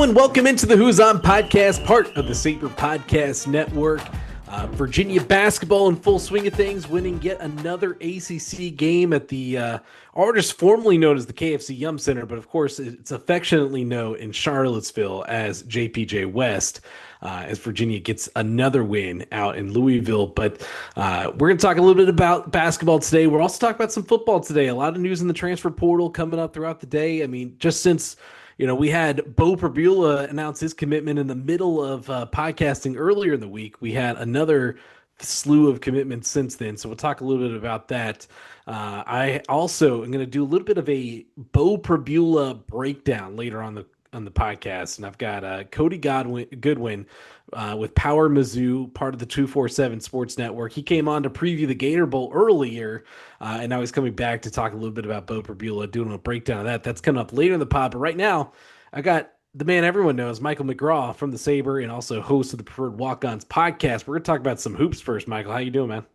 and welcome into the Who's On Podcast, part of the Saber Podcast Network. Virginia basketball in full swing of things, winning yet another ACC game at the artist formerly known as the KFC Yum Center, but of course it's affectionately known in Charlottesville as JPJ West, as Virginia gets another win out in Louisville. But we're going to talk a little bit about basketball today. We're also talking about some football today. A lot of news in the transfer portal coming up throughout the day. I mean, just since we had Beau Pribula announce his commitment in the middle of podcasting earlier in the week. We had another slew of commitments since then, so we'll talk a little bit about that. I also am going to do a little bit of a Beau Pribula breakdown later on the podcast, and I've got Cody Goodwin with PowerMizzou, part of the 247 Sports Network. He came on to preview the Gator Bowl earlier, and now he's coming back to talk a little bit about Beau Pribula, doing a breakdown of that. That's coming up later in the pod, but right now, I got the man everyone knows, Michael McGraw from the Saber, and also host of the Preferred Walk-Ons Podcast. We're going to talk about some hoops first, Michael. How you doing, man?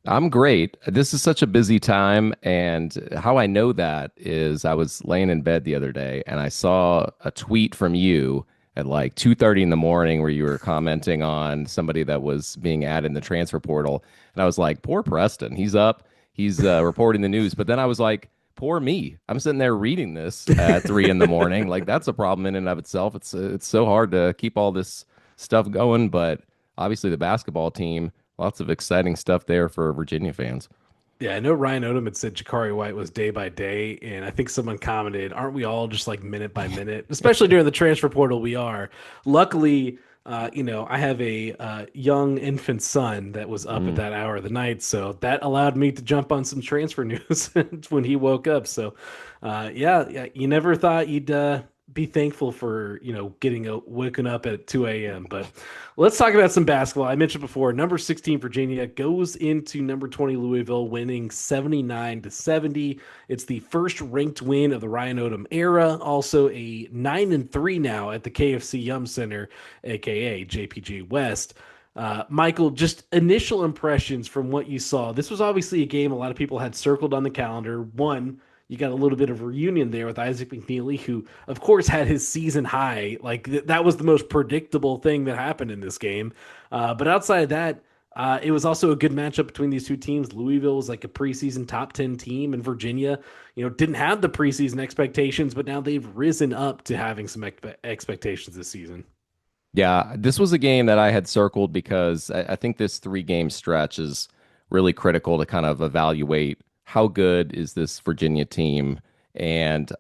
I'm great. This is such a busy time, and how I know that is I was laying in bed the other day, and I saw a tweet from you at like 2:30 in the morning where you were commenting on somebody that was being added in the transfer portal, and I was like, poor Preston. He's up. He's reporting the news. But then I was like, poor me. I'm sitting there reading this at 3 in the morning. Like, that's a problem in and of itself. It's so hard to keep all this stuff going, but obviously the basketball team, lots of exciting stuff there for Virginia fans. Yeah, I know Ryan Odom had said Jakari White was day by day, and I think someone commented, aren't we all just like minute by minute? Especially during the transfer portal, we are. Luckily, I have a young infant son that was up at that hour of the night, so that allowed me to jump on some transfer news when he woke up. So, you never thought you'd be thankful for, getting woken up at 2 a.m. But let's talk about some basketball. I mentioned before, number 16 Virginia goes into number 20 Louisville, winning 79-70. It's the first ranked win of the Ryan Odom era. Also a 9-3 now at the KFC Yum Center, aka JPJ West. Michael, just initial impressions from what you saw. This was obviously a game a lot of people had circled on the calendar. One, you got a little bit of a reunion there with Isaac McNeely, who, of course, had his season high. Like, that was the most predictable thing that happened in this game. But outside of that, it was also a good matchup between these two teams. Louisville was like a preseason top 10 team, and Virginia, didn't have the preseason expectations, but now they've risen up to having some expectations this season. Yeah, this was a game that I had circled because I think this 3-game stretch is really critical to kind of evaluate how good is this Virginia team. And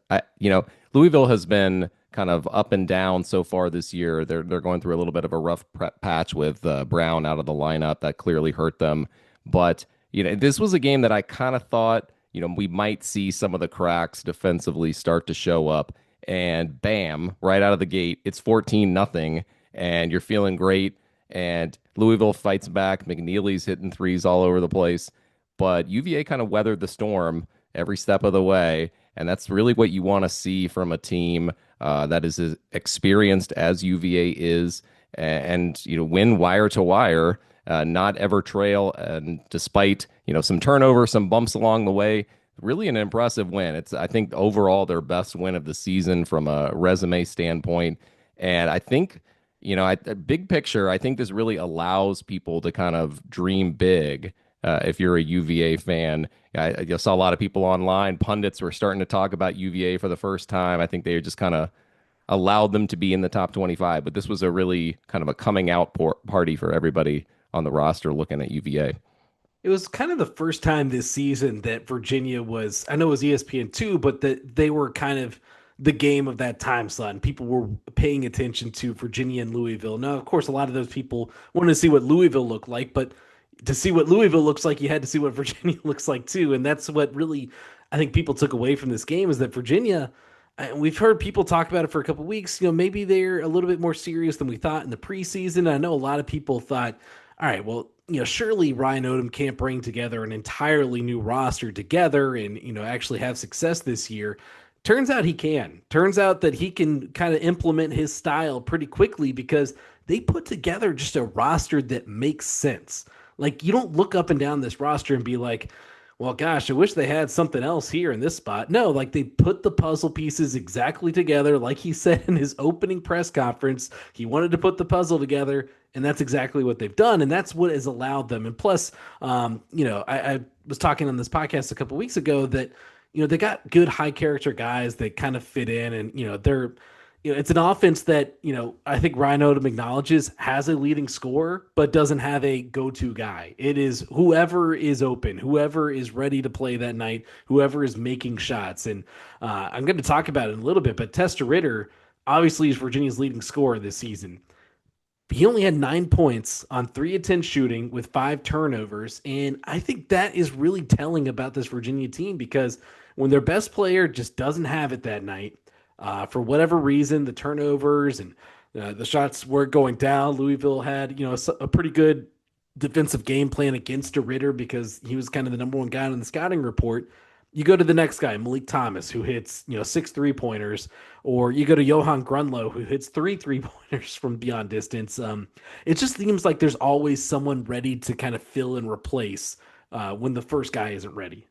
Louisville has been kind of up and down so far this year. They're going through a little bit of a rough patch with Brown out of the lineup. That clearly hurt them. But this was a game that I kind of thought we might see some of the cracks defensively start to show up. And bam, right out of the gate, it's 14-0, and you're feeling great. And Louisville fights back. McNeely's hitting threes all over the place. But UVA kind of weathered the storm every step of the way, and that's really what you want to see from a team that is as experienced as UVA is, and win wire to wire, not ever trail, and despite some turnover, some bumps along the way, really an impressive win. It's, I think, overall their best win of the season from a resume standpoint, and I think big picture, I think this really allows people to kind of dream big. If you're a UVA fan, I saw a lot of people online, pundits were starting to talk about UVA for the first time. I think they just kind of allowed them to be in the top 25, but this was a really kind of a coming out party for everybody on the roster looking at UVA. It was kind of the first time this season that Virginia was, I know it was ESPN2, but that they were kind of the game of that time slot, and people were paying attention to Virginia and Louisville. Now, of course, a lot of those people wanted to see what Louisville looked like, but to see what Louisville looks like, you had to see what Virginia looks like too. And that's what really, I think, people took away from this game, is that Virginia, and we've heard people talk about it for a couple of weeks, maybe they're a little bit more serious than we thought in the preseason. I know a lot of people thought, all right, well, surely Ryan Odom can't bring together an entirely new roster together and, actually have success this year. Turns out he can. Turns out that he can kind of implement his style pretty quickly, because they put together just a roster that makes sense. Like, you don't look up and down this roster and be like, well, gosh, I wish they had something else here in this spot. No, like they put the puzzle pieces exactly together. Like he said in his opening press conference, he wanted to put the puzzle together, and that's exactly what they've done. And that's what has allowed them. And plus, I was talking on this podcast a couple weeks ago that, they got good high character guys that kind of fit in, and, it's an offense that, I think Ryan Odom acknowledges has a leading scorer, but doesn't have a go-to guy. It is whoever is open, whoever is ready to play that night, whoever is making shots. And I'm going to talk about it in a little bit, but Testa Ritter obviously is Virginia's leading scorer this season. He only had 9 points on 3 of 10 shooting with 5 turnovers. And I think that is really telling about this Virginia team because when their best player just doesn't have it that night, for whatever reason, the turnovers and the shots were going down. Louisville had, a pretty good defensive game plan against a Ritter because he was kind of the number one guy on the scouting report. You go to the next guy, Malik Thomas, who hits, 6 3-pointers, or you go to Johann Grünloh, who hits 3 3-pointers from beyond distance. It just seems like there's always someone ready to kind of fill and replace when the first guy isn't ready.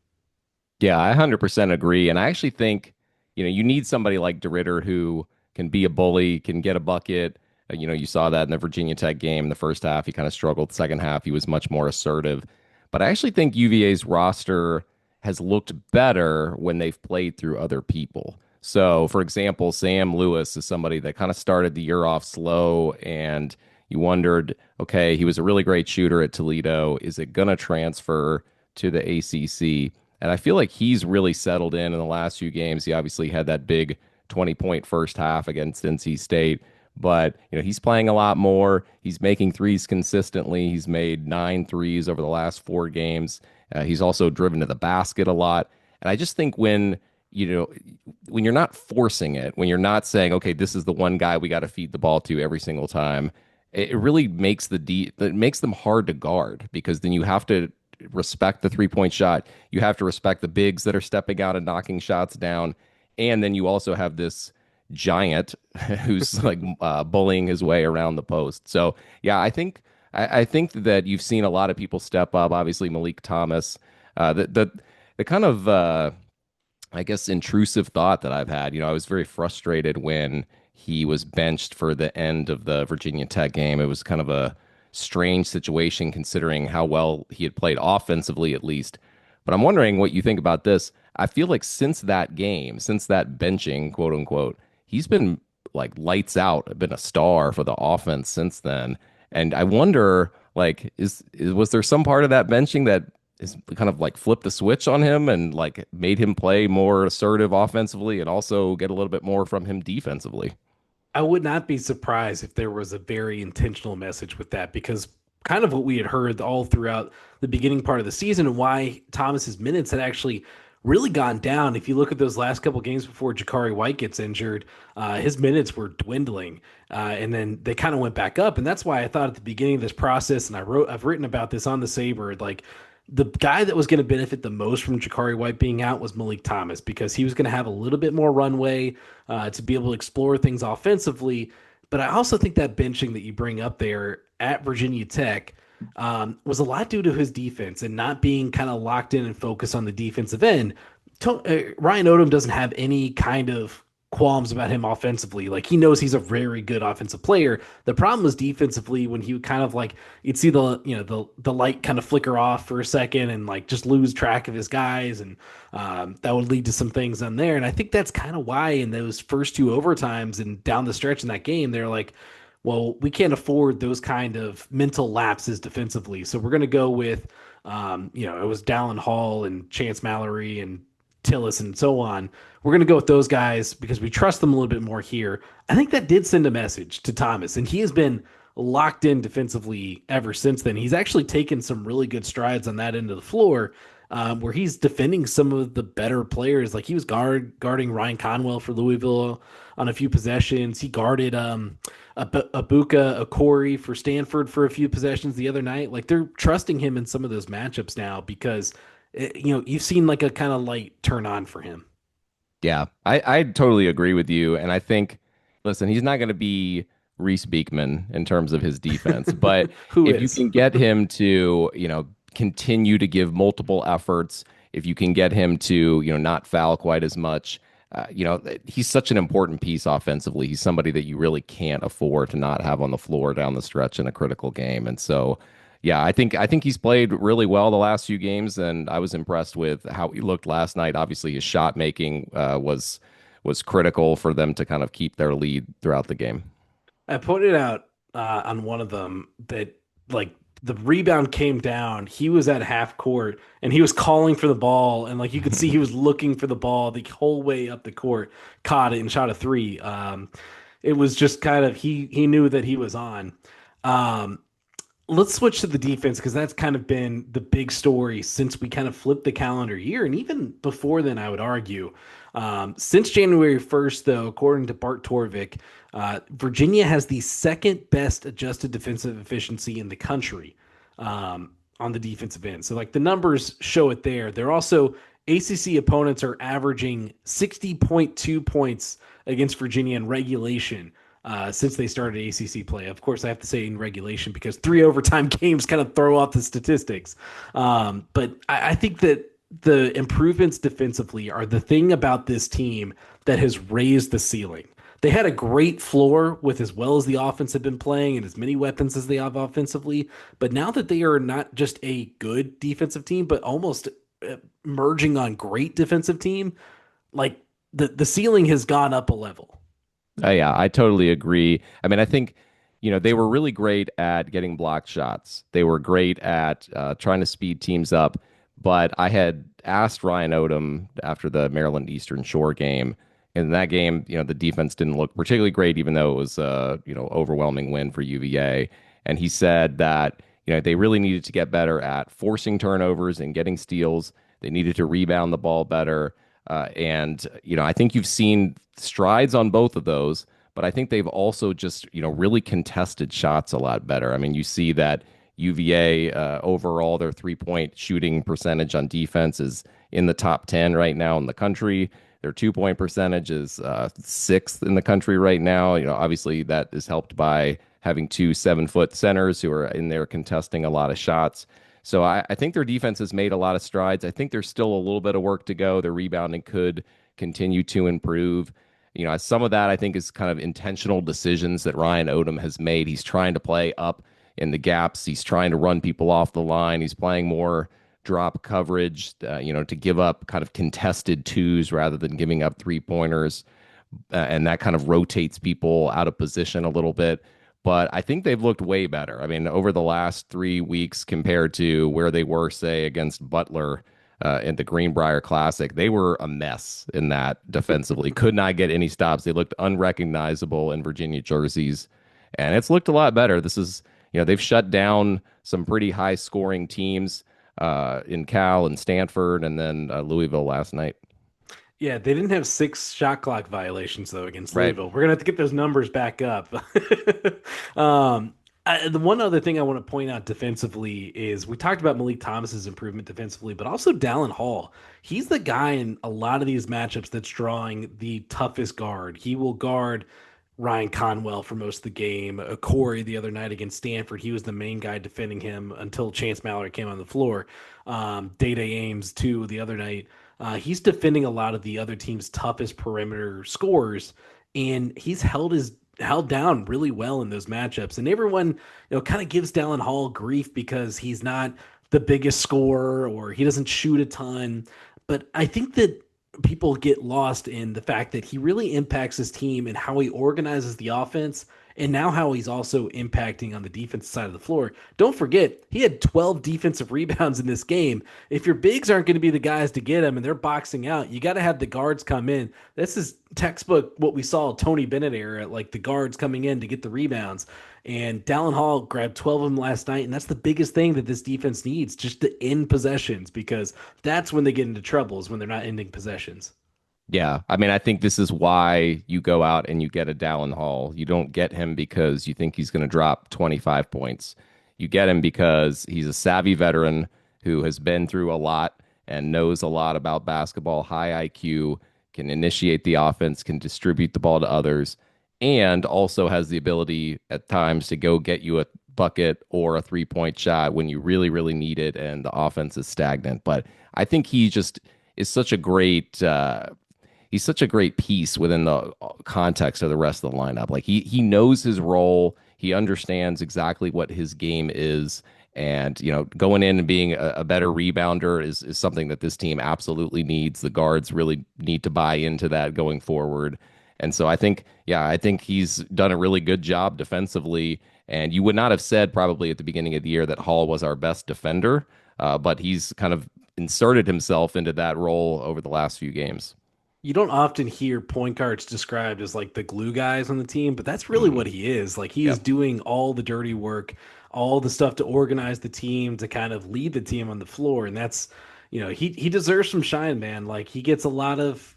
Yeah, I 100% agree. And I actually think, you need somebody like DeRitter who can be a bully, can get a bucket. You saw that in the Virginia Tech game in the first half. He kind of struggled. The second half, he was much more assertive. But I actually think UVA's roster has looked better when they've played through other people. So, for example, Sam Lewis is somebody that kind of started the year off slow, and you wondered, okay, he was a really great shooter at Toledo. Is it going to transfer to the ACC? And I feel like he's really settled in the last few games. He obviously had that big 20-point first half against NC State, but he's playing a lot more. He's making threes consistently. He's made 9 threes over the last 4 games. He's also driven to the basket a lot. And I just think when you're not forcing it, when you're not saying, okay, this is the one guy we got to feed the ball to every single time, it really makes it makes them hard to guard because then you have to respect the 3-point shot. You have to respect the bigs that are stepping out and knocking shots down. And then you also have this giant who's like bullying his way around the post. So yeah, I think that you've seen a lot of people step up. Obviously, Malik Thomas. The kind of I guess intrusive thought that I've had. I was very frustrated when he was benched for the end of the Virginia Tech game. It was kind of a strange situation considering how well he had played offensively, at least. But I'm wondering what you think about this. I feel like since that game, since that benching, quote unquote, he's been like lights out, been a star for the offense since then. And I wonder, like, was there some part of that benching that is kind of like flipped the switch on him and like made him play more assertive offensively and also get a little bit more from him defensively? I would not be surprised if there was a very intentional message with that because kind of what we had heard all throughout the beginning part of the season and why Thomas's minutes had actually really gone down. If you look at those last couple games before Jakari White gets injured, his minutes were dwindling, and then they kind of went back up. And that's why I thought at the beginning of this process, and I've written about this on the Saber, like the guy that was going to benefit the most from Jakari White being out was Malik Thomas because he was going to have a little bit more runway to be able to explore things offensively. But I also think that benching that you bring up there at Virginia Tech was a lot due to his defense and not being kind of locked in and focused on the defensive end. Ryan Odom doesn't have any kind of qualms about him offensively. Like he knows he's a very good offensive player. The problem was defensively when he would kind of like you'd see the light kind of flicker off for a second and like just lose track of his guys, and that would lead to some things on there. And I think that's kind of why in those first 2 overtimes and down the stretch in that game, they're like, well, we can't afford those kind of mental lapses defensively. So we're going to go with, it was Dallin Hall and Chance Mallory and Tillis and so on. We're going to go with those guys because we trust them a little bit more here. I think that did send a message to Thomas, and he has been locked in defensively ever since then. He's actually taken some really good strides on that end of the floor, where he's defending some of the better players. Like he was guarding Ryan Conwell for Louisville on a few possessions. He guarded Abuka Okori for Stanford for a few possessions the other night. Like they're trusting him in some of those matchups now because you've seen like a kind of light turn on for him. Yeah, I totally agree with you. And I think, listen, he's not going to be Reese Beekman in terms of his defense, but Who if is? you can get him to, continue to give multiple efforts, if you can get him to, not foul quite as much, he's such an important piece offensively. He's somebody that you really can't afford to not have on the floor down the stretch in a critical game. And so, yeah, I think he's played really well the last few games, and I was impressed with how he looked last night. Obviously, his shot making was critical for them to kind of keep their lead throughout the game. I pointed out on one of them that like the rebound came down. He was at half court and he was calling for the ball, and like you could see he was looking for the ball the whole way up the court, caught it and shot a three. It was just kind of he knew that he was on. Um, let's switch to the defense because that's kind of been the big story since we kind of flipped the calendar year. And even before then, I would argue. Since January 1st, though, according to Bart Torvik, Virginia has the second best adjusted defensive efficiency in the country on the defensive end. So, like, the numbers show it there. They're also ACC opponents are averaging 60.2 points against Virginia in regulation since they started ACC play. Of course, I have to say in regulation because 3 overtime games kind of throw off the statistics. But I think that the improvements defensively are the thing about this team that has raised the ceiling. They had a great floor with as well as the offense had been playing and as many weapons as they have offensively. But now that they are not just a good defensive team, but almost merging on great defensive team, like the ceiling has gone up a level. Yeah, I totally agree. I mean, I think, they were really great at getting blocked shots. They were great at trying to speed teams up. But I had asked Ryan Odom after the Maryland Eastern Shore game. In that game, the defense didn't look particularly great, even though it was a, overwhelming win for UVA. And he said that, they really needed to get better at forcing turnovers and getting steals. They needed to rebound the ball better. I think you've seen strides on both of those, but I think they've also just, really contested shots a lot better. I mean, you see that UVA overall, their 3-point shooting percentage on defense is in the top 10 right now in the country. Their 2-point percentage is sixth in the country right now. Obviously that is helped by having 2 7-foot centers who are in there contesting a lot of shots. So I think their defense has made a lot of strides. I think there's still a little bit of work to go. Their rebounding could continue to improve. Some of that I think is kind of intentional decisions that Ryan Odom has made. He's trying to play up in the gaps. He's trying to run people off the line. He's playing more drop coverage, to give up kind of contested twos rather than giving up 3-pointers. And that kind of rotates people out of position a little bit. But I think they've looked way better. I mean, over the last 3 weeks compared to where they were, say, against Butler in the Greenbrier Classic, they were a mess in that defensively. Could not get any stops. They looked unrecognizable in Virginia jerseys. And it's looked a lot better. This is, they've shut down some pretty high-scoring teams in Cal and Stanford and then Louisville last night. Yeah, they didn't have 6 shot clock violations though against Right. Louisville. We're gonna have to get those numbers back up. The one other thing I want to point out defensively is we talked about Malik Thomas's improvement defensively, but also Dallin Hall. He's the guy in a lot of these matchups that's drawing the toughest guard. He will guard Ryan Conwell for most of the game. Corey the other night against Stanford, he was the main guy defending him until Chance Mallory came on the floor. Day-Day Ames, too, the other night. He's defending a lot of the other team's toughest perimeter scorers, and he's held down really well in those matchups. And everyone, kind of gives Dallin Hall grief because he's not the biggest scorer or he doesn't shoot a ton. But I think that people get lost in the fact that he really impacts his team and how he organizes the offense and now how he's also impacting on the defensive side of the floor. Don't forget, he had 12 defensive rebounds in this game. If your bigs aren't going to be the guys to get him and they're boxing out, you got to have the guards come in. This is textbook what we saw Tony Bennett era, like the guards coming in to get the rebounds. And Dallin Hall grabbed 12 of them last night, and that's the biggest thing that this defense needs, just to end possessions, because that's when they get into trouble, is when they're not ending possessions. Yeah, I mean, I think this is why you go out and you get a Dallin Hall. You don't get him because you think he's going to drop 25 points. You get him because he's a savvy veteran who has been through a lot and knows a lot about basketball, high IQ, can initiate the offense, can distribute the ball to others, and also has the ability at times to go get you a bucket or a 3-point shot when you really, really need it and the offense is stagnant. But I think he just is such a great he's such a great piece within the context of the rest of the lineup. Like he knows his role, he understands exactly what his game is. And, going in and being a better rebounder is something that this team absolutely needs. The guards really need to buy into that going forward. And so I think he's done a really good job defensively. And you would not have said probably at the beginning of the year that Hall was our best defender, but he's kind of inserted himself into that role over the last few games. You don't often hear point guards described as like the glue guys on the team, but that's really what he is. Like he is Yep. doing all the dirty work, all the stuff to organize the team, to kind of lead the team on the floor. And that's, he deserves some shine, man. Like he gets a lot of,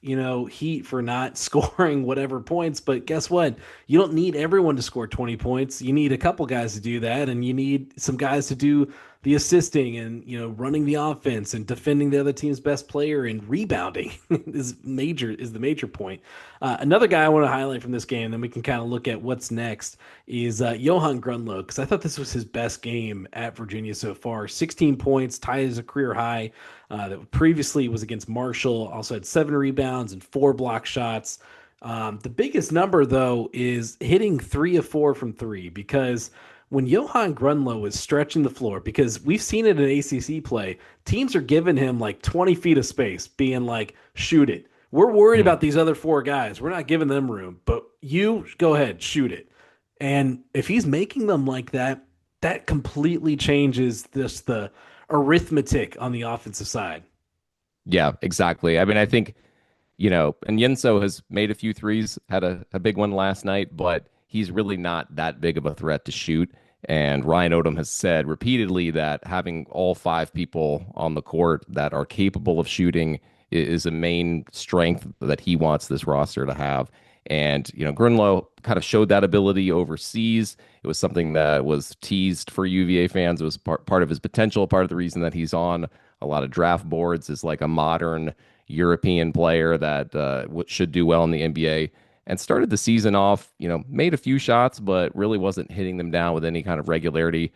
heat for not scoring whatever points, but guess what? You don't need everyone to score 20 points. You need a couple guys to do that, and you need some guys to do the assisting and running the offense and defending the other team's best player and rebounding is the major point. Another guy I want to highlight from this game, then we can kind of look at what's next, is Johann Grünloh, because I thought this was his best game at Virginia so far. 16 points, tied as a career high. That previously was against Marshall. Also had 7 rebounds and 4 block shots. The biggest number, though, is hitting 3 of 4 from 3, because when Johann Grünloh is stretching the floor, because we've seen it in ACC play, teams are giving him like 20 feet of space, being like, shoot it. We're worried about these other 4 guys. We're not giving them room, but you go ahead, shoot it. And if he's making them like that, that completely changes the arithmetic on the offensive side. Yeah, exactly. I mean, I think, and Yenso has made a few threes, had a big one last night, but he's really not that big of a threat to shoot. And Ryan Odom has said repeatedly that having all 5 people on the court that are capable of shooting is a main strength that he wants this roster to have. And, Grünloh kind of showed that ability overseas. It was something that was teased for UVA fans. It was part of his potential, part of the reason that he's on a lot of draft boards is like a modern European player that should do well in the NBA. And started the season off, made a few shots, but really wasn't hitting them down with any kind of regularity.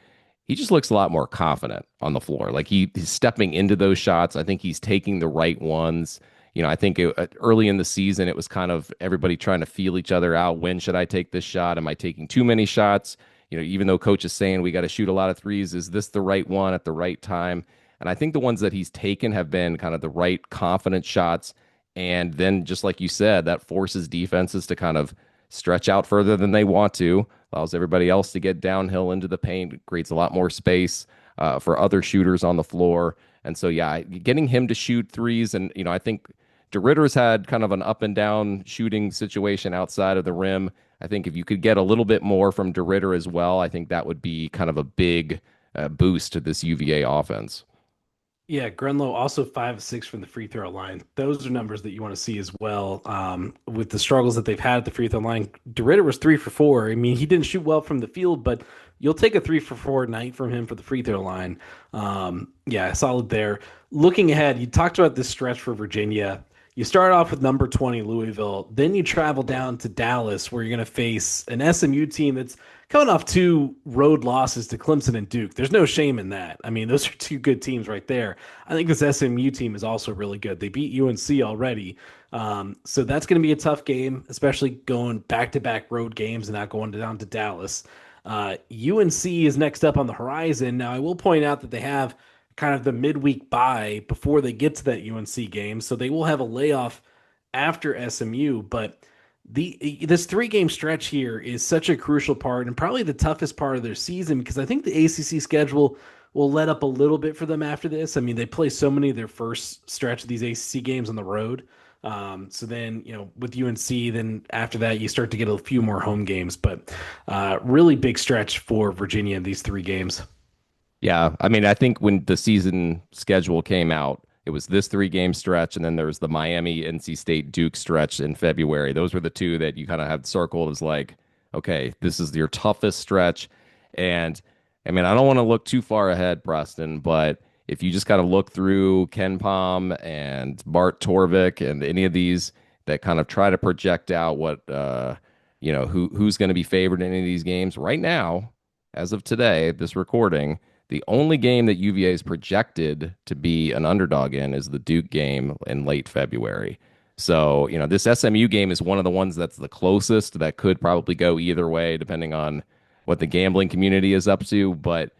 He just looks a lot more confident on the floor. Like he's stepping into those shots. I think he's taking the right ones. I think early in the season, it was kind of everybody trying to feel each other out. When should I take this shot? Am I taking too many shots? Even though coach is saying we got to shoot a lot of threes, is this the right one at the right time? And I think the ones that he's taken have been kind of the right confident shots. And then, just like you said, that forces defenses to kind of stretch out further than they want to, allows everybody else to get downhill into the paint, creates a lot more space for other shooters on the floor. And so, yeah, getting him to shoot threes. And, I think DeRidder's had kind of an up and down shooting situation outside of the rim. I think if you could get a little bit more from DeRidder as well, I think that would be kind of a big boost to this UVA offense. Yeah, Grunlow also 5 of 6 from the free throw line. Those are numbers that you want to see as well. With the struggles that they've had at the free throw line, DeRidder was 3 for 4. I mean, he didn't shoot well from the field, but you'll take a 3 for 4 night from him for the free throw line. Yeah, solid there. Looking ahead, you talked about this stretch for Virginia. You start off with number 20 Louisville, then you travel down to Dallas, where you're going to face an SMU team that's coming off 2 road losses to Clemson and Duke. There's no shame in that. I mean, those are 2 good teams right there. I think this SMU team is also really good. They beat UNC already. So that's going to be a tough game, especially going back-to-back road games and not going down to Dallas. UNC is next up on the horizon. Now, I will point out that they have kind of the midweek bye before they get to that UNC game, so they will have a layoff after SMU, but this 3-game stretch here is such a crucial part and probably the toughest part of their season, because I think the ACC schedule will let up a little bit for them after this. I mean, they play so many of their first stretch of these ACC games on the road. So then, with UNC, then after that, you start to get a few more home games, but really big stretch for Virginia in these 3 games. Yeah, I mean, I think when the season schedule came out, it was this 3-game stretch, and then there was the Miami, NC State, Duke stretch in February. Those were the 2 that you kind of had circled as like, okay, this is your toughest stretch. And I mean, I don't want to look too far ahead, Preston, but if you just kind of look through Ken Pom and Bart Torvik and any of these that kind of try to project out what, who's going to be favored in any of these games right now, as of today, this recording, the only game that UVA is projected to be an underdog in is the Duke game in late February. So, this SMU game is one of the ones that's the closest that could probably go either way, depending on what the gambling community is up to. But,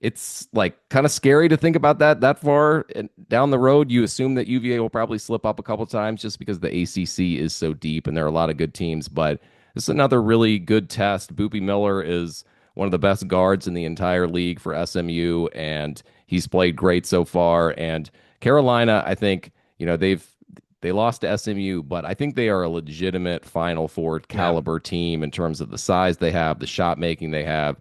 it's like kind of scary to think about that far down the road. You assume that UVA will probably slip up a couple times just because the ACC is so deep and there are a lot of good teams. But this is another really good test. Boopy Miller is one of the best guards in the entire league for SMU, and he's played great so far. And Carolina, I think, they lost to SMU, but I think they are a legitimate Final Four caliber team in terms of the size they have, the shot making they have.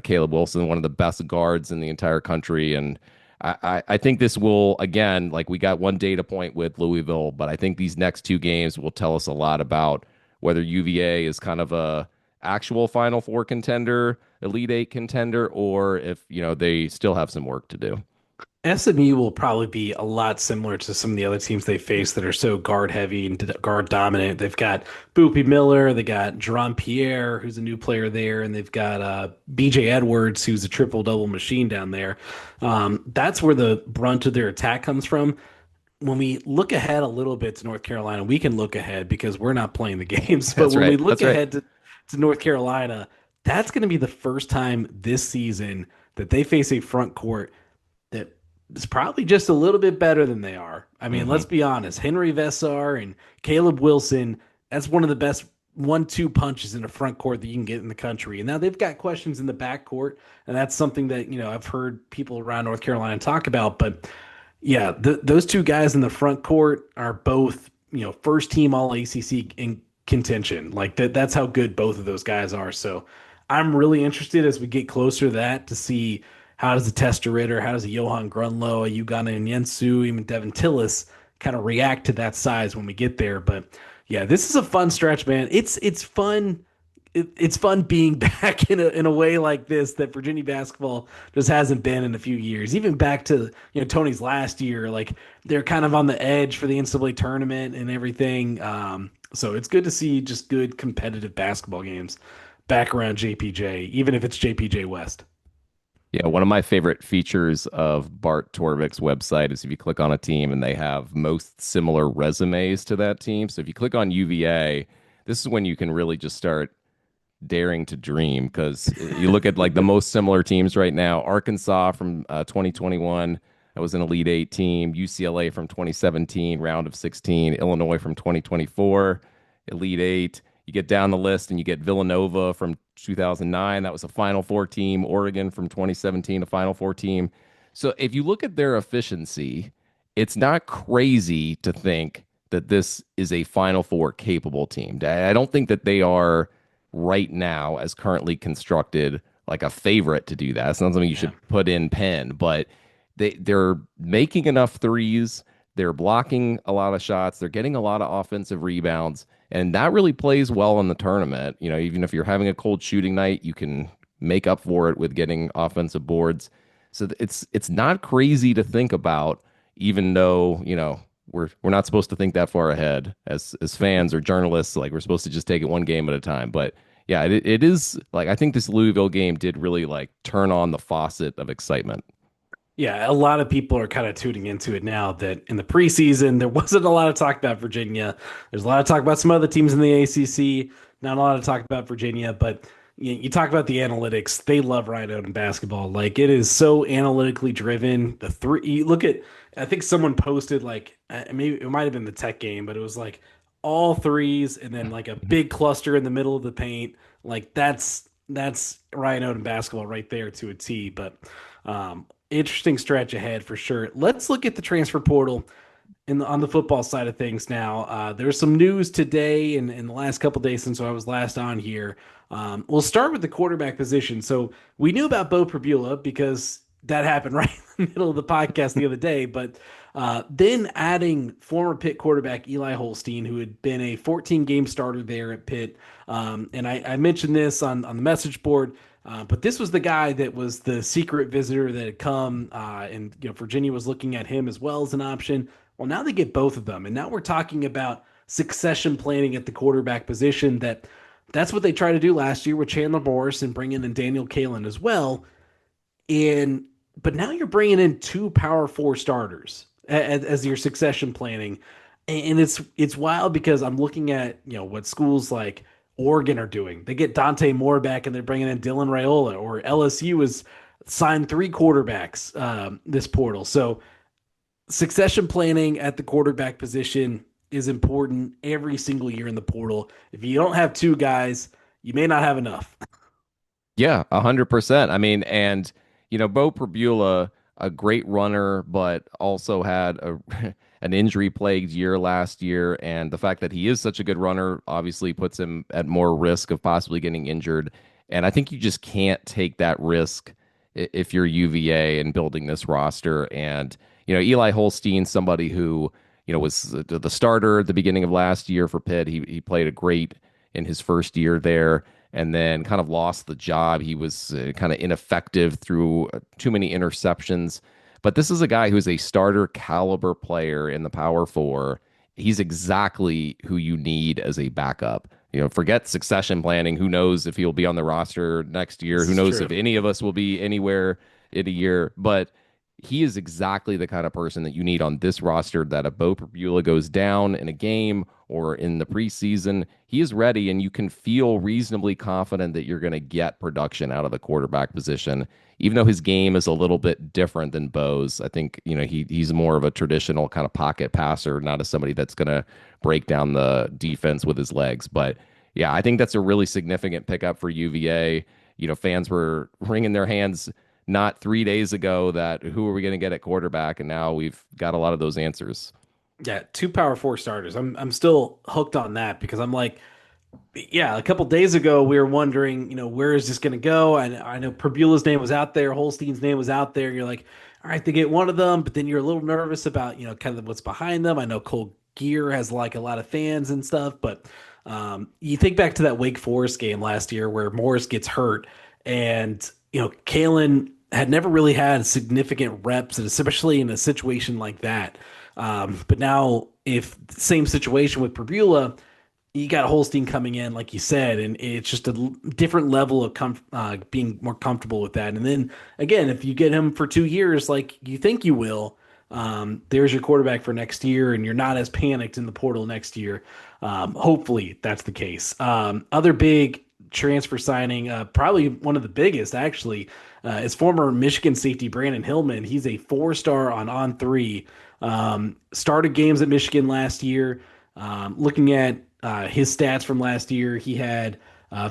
Caleb Wilson, one of the best guards in the entire country. And I think this will, again, like we got one data point with Louisville, but I think these next two games will tell us a lot about whether UVA is kind of a actual Final Four contender, Elite Eight contender, or if, they still have some work to do. SMU will probably be a lot similar to some of the other teams they face that are so guard heavy and guard dominant. They've got Boopy Miller, they got Jerome Pierre, who's a new player there, and they've got BJ Edwards, who's a triple double machine down there. That's where the brunt of their attack comes from. When we look ahead a little bit to North Carolina, we can look ahead because we're not playing the games. But That's when right. we look That's right. ahead to North Carolina, that's going to be the first time this season that they face a front court that is probably just a little bit better than they are. I mean, let's Hmm. be honest. Henry Vessar and Caleb Wilson, that's one of the best 1-2 punches in a front court that you can get in the country. And now they've got questions in the back court, and that's something that, I've heard people around North Carolina talk about. But yeah, those two guys in the front court are both, first team all ACC in contention. Like that's how good both of those guys are. So I'm really interested as we get closer to that to see how does a Tester Ritter, how does a Johann Grünloh, a Ugana and Yensu, even Devin Tillis kind of react to that size when we get there. But yeah, this is a fun stretch, man. It's fun. It's fun being back in a way like this that Virginia basketball just hasn't been in a few years. Even back to Tony's last year, like they're kind of on the edge for the NCAA tournament and everything. So it's good to see just good competitive basketball games back around JPJ, even if it's JPJ West. Yeah, one of my favorite features of Bart Torvik's website is if you click on a team and they have most similar resumes to that team. So if you click on UVA, this is when you can really just start daring to dream because you look at like the most similar teams right now. Arkansas from 2021, that was an Elite Eight team. UCLA from 2017, round of 16. Illinois from 2024, Elite Eight. You get down the list and you get Villanova from 2009. That was a Final Four team. Oregon from 2017, a Final Four team. So if you look at their efficiency, it's not crazy to think that this is a Final Four capable team. I don't think that they are right now, as currently constructed, like a favorite to do that. It's not something you should put in pen, but they're making enough threes. They're blocking a lot of shots. They're getting a lot of offensive rebounds. And that really plays well in the tournament. Even if you're having a cold shooting night, you can make up for it with getting offensive boards. So it's not crazy to think about, even though, we're not supposed to think that far ahead as fans or journalists. Like we're supposed to just take it one game at a time. But yeah, it is like I think this Louisville game did really like turn on the faucet of excitement. Yeah, a lot of people are kind of tuning into it now that in the preseason, there wasn't a lot of talk about Virginia. There's a lot of talk about some other teams in the ACC, not a lot of talk about Virginia, but you talk about the analytics. They love Ryan Odom basketball. Like it is so analytically driven. The three, you look at, I think someone posted like, maybe it might have been the Tech game, but it was like all threes and then like a big cluster in the middle of the paint. Like that's Ryan Odom basketball right there to a T. But interesting stretch ahead for sure. Let's look at the transfer portal on the football side of things now. There's some news today and in the last couple days since I was last on here. We'll start with the quarterback position. So we knew about Beau Pribula because that happened right in the middle of the podcast the other day. But then adding former Pitt quarterback Eli Holstein, who had been a 14-game starter there at Pitt. And I mentioned this on the message board. But this was the guy that was the secret visitor that had come, and Virginia was looking at him as well as an option. Well, now they get both of them, and now we're talking about succession planning at the quarterback position that That's what they tried to do last year with Chandler Morris and bringing in Daniel Kalen as well. And but now you're bringing in two power four starters as your succession planning, and it's wild because I'm looking at what schools like Oregon are doing. They get Dante Moore back and they're bringing in Dylan Raiola, or LSU has signed three quarterbacks this portal. So succession planning at the quarterback position is important every single year in the portal. If you don't have two guys, you may not have enough. Yeah, 100%. I mean, and Beau Pribula, a great runner, but also had a an injury-plagued year last year, and the fact that he is such a good runner obviously puts him at more risk of possibly getting injured. And I think you just can't take that risk if you're UVA and building this roster. And Eli Holstein, somebody who was the starter at the beginning of last year for Pitt. He played a great in his first year there and then kind of lost the job. He was kind of ineffective through too many interceptions. But this is a guy who's a starter caliber player in the Power Four. He's exactly who you need as a backup. Forget succession planning. Who knows if he'll be on the roster next year? This Who is knows true. if any of us will be anywhere in a year? But he is exactly the kind of person that you need on this roster that if Beau Pribula goes down in a game or in the preseason, he is ready and you can feel reasonably confident that you're going to get production out of the quarterback position. Even though his game is a little bit different than Beau's, I think, he's more of a traditional kind of pocket passer, not as somebody that's going to break down the defense with his legs. But yeah, I think that's a really significant pickup for UVA. Fans were wringing their hands not 3 days ago that who are we going to get at quarterback, and now we've got a lot of those answers. Yeah, two power four starters. I'm still hooked on that because I'm like, yeah, a couple days ago we were wondering, where is this going to go? And I know Pribula's name was out there, Holstein's name was out there. You're like, all right, they get one of them, but then you're a little nervous about, kind of what's behind them. I know Cole Gear has like a lot of fans and stuff, but you think back to that Wake Forest game last year where Morris gets hurt, and Kalen had never really had significant reps, and especially in a situation like that. But now, if same situation with Pribula, you got Holstein coming in, like you said, and it's just a different level of being more comfortable with that. And then again, if you get him for 2 years, like you think you will, there's your quarterback for next year, and you're not as panicked in the portal next year. Hopefully, that's the case. Other big transfer signing, probably one of the biggest actually, is former Michigan safety Brandyn Hillman. He's a four-star on three. Started games at Michigan last year. Looking at his stats from last year, he had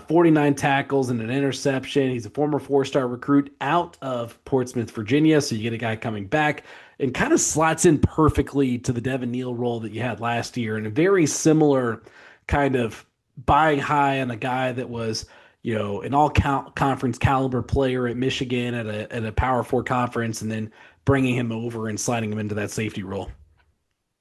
49 tackles and an interception. He's a former four-star recruit out of Portsmouth, Virginia. So you get a guy coming back and kind of slots in perfectly to the Devin Neal role that you had last year, and a very similar kind of buying high on a guy that was, an conference caliber player at Michigan at a Power Four conference, and then bringing him over and sliding him into that safety role.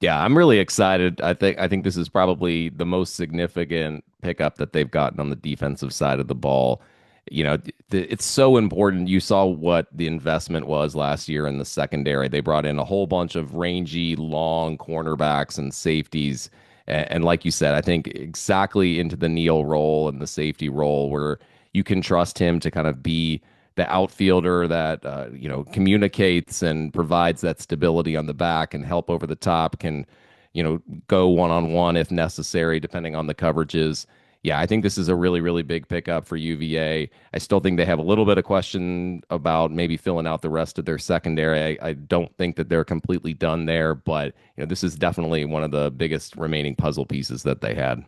Yeah, I'm really excited. I think this is probably the most significant pickup that they've gotten on the defensive side of the ball. It's so important. You saw what the investment was last year in the secondary. They brought in a whole bunch of rangy, long cornerbacks and safeties. And like you said, I think exactly into the Neal role and the safety role where you can trust him to kind of be the outfielder that communicates and provides that stability on the back and help over the top, can go one-on-one if necessary depending on the coverages. Yeah, I think this is a really, really big pickup for UVA. I still think they have a little bit of question about maybe filling out the rest of their secondary. I don't think that they're completely done there, but this is definitely one of the biggest remaining puzzle pieces that they had.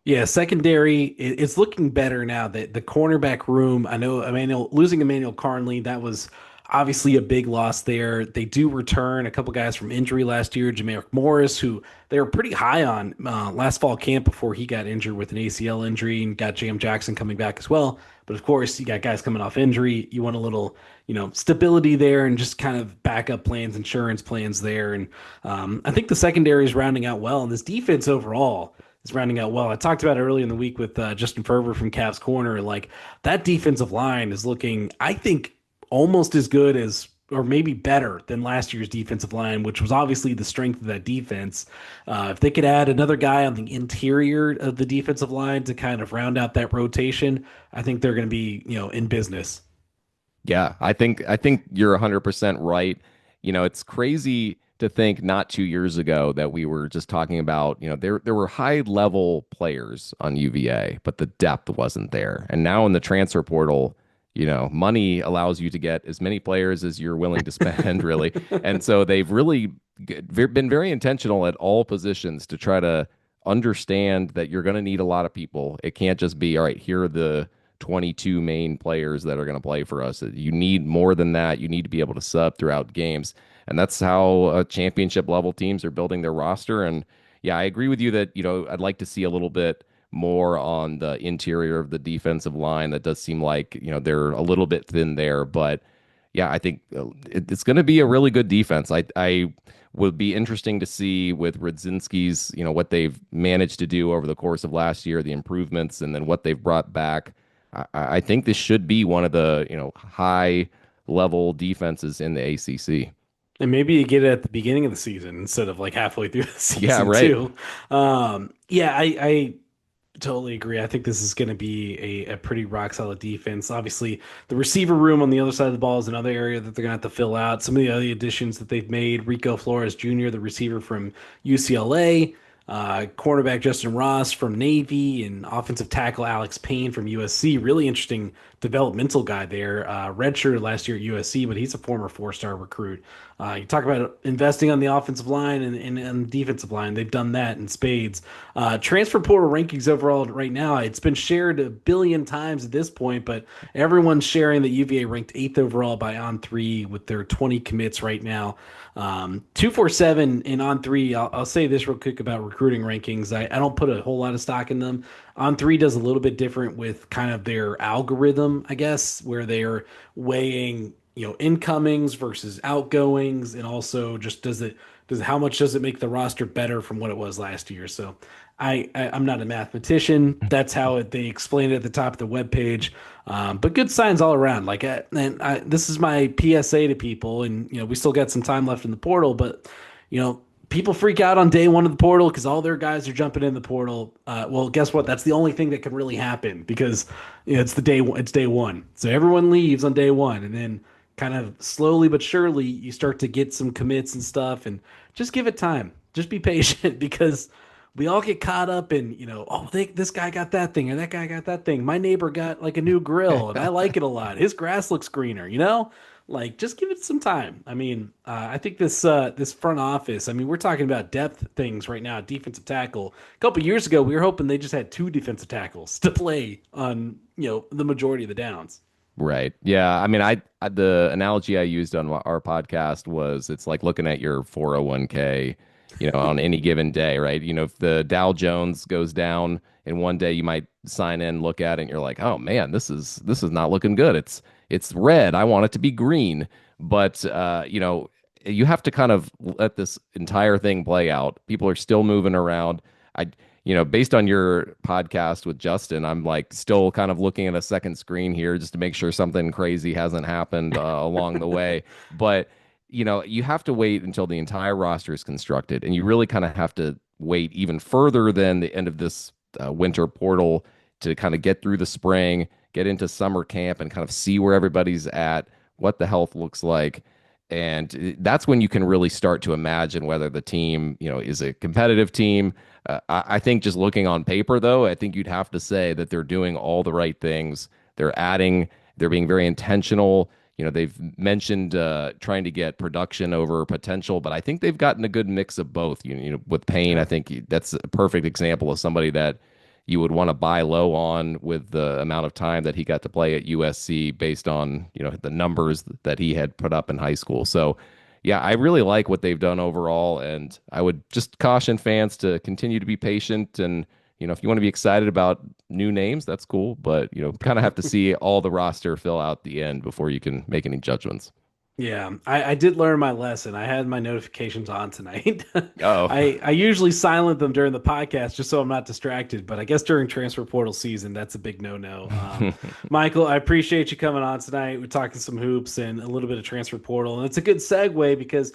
Yeah, secondary, it's looking better now. That the cornerback room, I know losing Emmanuel Carnley, that was obviously a big loss there. They do return a couple guys from injury last year, Jamarick Morris, who they were pretty high on last fall camp before he got injured with an ACL injury, and got Jam Jackson coming back as well. But of course, you got guys coming off injury. You want a little, stability there and just kind of backup plans, insurance plans there. And I think the secondary is rounding out well, and this defense overall is rounding out well. I talked about it earlier in the week with Justin Ferber from Cavs Corner. Like, that defensive line is looking, I think, almost as good as or maybe better than last year's defensive line, which was obviously the strength of that defense. If they could add another guy on the interior of the defensive line to kind of round out that rotation, I think they're going to be, in business. Yeah, I think you're 100% right. It's crazy to think not 2 years ago that we were just talking about, there were high level players on UVA, but the depth wasn't there. And now in the transfer portal, money allows you to get as many players as you're willing to spend, really. And so they've really been very intentional at all positions to try to understand that you're going to need a lot of people. It can't just be, all right, here are the 22 main players that are going to play for us. You need more than that. You need to be able to sub throughout games. And that's how championship level teams are building their roster. And yeah, I agree with you that, I'd like to see a little bit more on the interior of the defensive line. That does seem like, they're a little bit thin there. But yeah, I think it's going to be a really good defense. I would be interesting to see with Rudzinski's, what they've managed to do over the course of last year, the improvements, and then what they've brought back. I think this should be one of the, high level defenses in the ACC. And maybe you get it at the beginning of the season instead of like halfway through the Yeah, season right. too. Yeah, I totally agree. I think this is going to be a pretty rock solid defense. Obviously, the receiver room on the other side of the ball is another area that they're going to have to fill out. Some of the other additions that they've made, Rico Flores Jr., the receiver from UCLA, cornerback Justin Ross from Navy, and offensive tackle Alex Payne from USC. Really interesting developmental guy there. Redshirt last year at USC, but he's a former four-star recruit. You talk about investing on the offensive line and the defensive line. They've done that in spades. Transfer portal rankings overall right now, it's been shared a billion times at this point, but everyone's sharing that UVA ranked eighth overall by On3 with their 20 commits right now. 247 and On3. I'll say this real quick about recruiting rankings. I don't put a whole lot of stock in them. On3 does a little bit different with kind of their algorithm, I guess, where they're weighing, incomings versus outgoings, and also just how much does it make the roster better from what it was last year? So I'm not a mathematician. That's how they explain it at the top of the webpage. But good signs all around. This is my PSA to people, and we still got some time left in the portal, but people freak out on day one of the portal because all their guys are jumping in the portal. Well, guess what? That's the only thing that can really happen because it's day one. So everyone leaves on day one, and then kind of slowly but surely you start to get some commits and stuff, and just give it time. Just be patient because we all get caught up in, this guy got that thing or that guy got that thing. My neighbor got like a new grill and I like it a lot. His grass looks greener, Like just give it some time. I mean, I think this front office. I mean, we're talking about depth things right now. Defensive tackle. A couple years ago, we were hoping they just had two defensive tackles to play on the majority of the downs. Right. Yeah. I mean, the analogy I used on our podcast was it's like looking at your 401k, on any given day, right? If the Dow Jones goes down in one day, you might sign in, look at it, and you're like, oh man, this is not looking good. It's red. I want it to be green. But you have to kind of let this entire thing play out. People are still moving around. Based on your podcast with Justin, I'm like still kind of looking at a second screen here just to make sure something crazy hasn't happened along the way. But, you have to wait until the entire roster is constructed, and you really kind of have to wait even further than the end of this winter portal to kind of get through the spring, get into summer camp, and kind of see where everybody's at, what the health looks like. And that's when you can really start to imagine whether the team, is a competitive team. I think just looking on paper, though, I think you'd have to say that they're doing all the right things. They're being very intentional. They've mentioned trying to get production over potential, but I think they've gotten a good mix of both. With Payne, I think that's a perfect example of somebody that you would want to buy low on with the amount of time that he got to play at USC based on, the numbers that he had put up in high school. So, yeah, I really like what they've done overall, and I would just caution fans to continue to be patient. And, if you want to be excited about new names, that's cool, but, kind of have to see all the roster fill out the end before you can make any judgments. Yeah, I did learn my lesson. I had my notifications on tonight. Oh, I usually silent them during the podcast just so I'm not distracted, but I guess during transfer portal season, that's a big no-no. Michael, I appreciate you coming on tonight. We're talking some hoops and a little bit of transfer portal, and it's a good segue because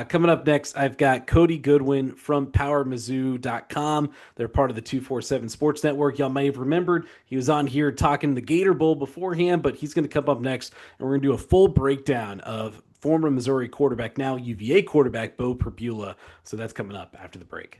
coming up next, I've got Cody Goodwin from PowerMizzou.com. They're part of the 247 Sports Network. Y'all may have remembered he was on here talking the Gator Bowl beforehand, but he's going to come up next, and we're going to do a full breakdown of former Missouri quarterback, now UVA quarterback, Beau Pribula. So that's coming up after the break.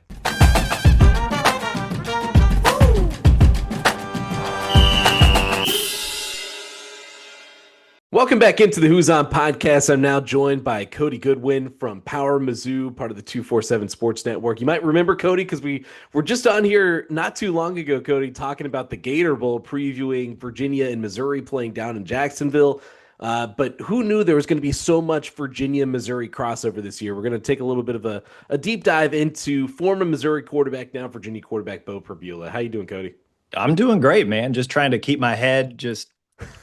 Welcome back into the Who's On podcast. I'm now joined by Cody Goodwin from PowerMizzou, part of the 247 Sports Network. You might remember Cody because we were just on here not too long ago, Cody, talking about the Gator Bowl, previewing Virginia and Missouri playing down in Jacksonville. But who knew there was going to be so much Virginia-Missouri crossover this year? We're going to take a little bit of a deep dive into former Missouri quarterback, now Virginia quarterback, Beau Pribula. How you doing, Cody? I'm doing great, man. Just trying to keep my head just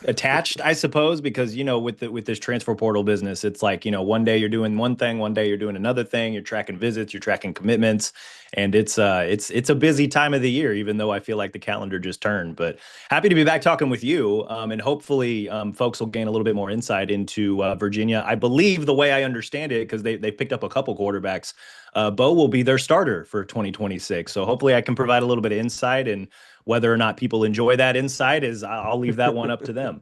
attached, I suppose, because with this transfer portal business, it's like, one day you're doing one thing, one day you're doing another thing, you're tracking visits, you're tracking commitments, and it's a busy time of the year, even though I feel like the calendar just turned. But happy to be back talking with you, and hopefully folks will gain a little bit more insight into Virginia. I believe the way I understand it, because they picked up a couple quarterbacks, Beau will be their starter for 2026. So hopefully I can provide a little bit of insight, and whether or not people enjoy that insight I'll leave that one up to them.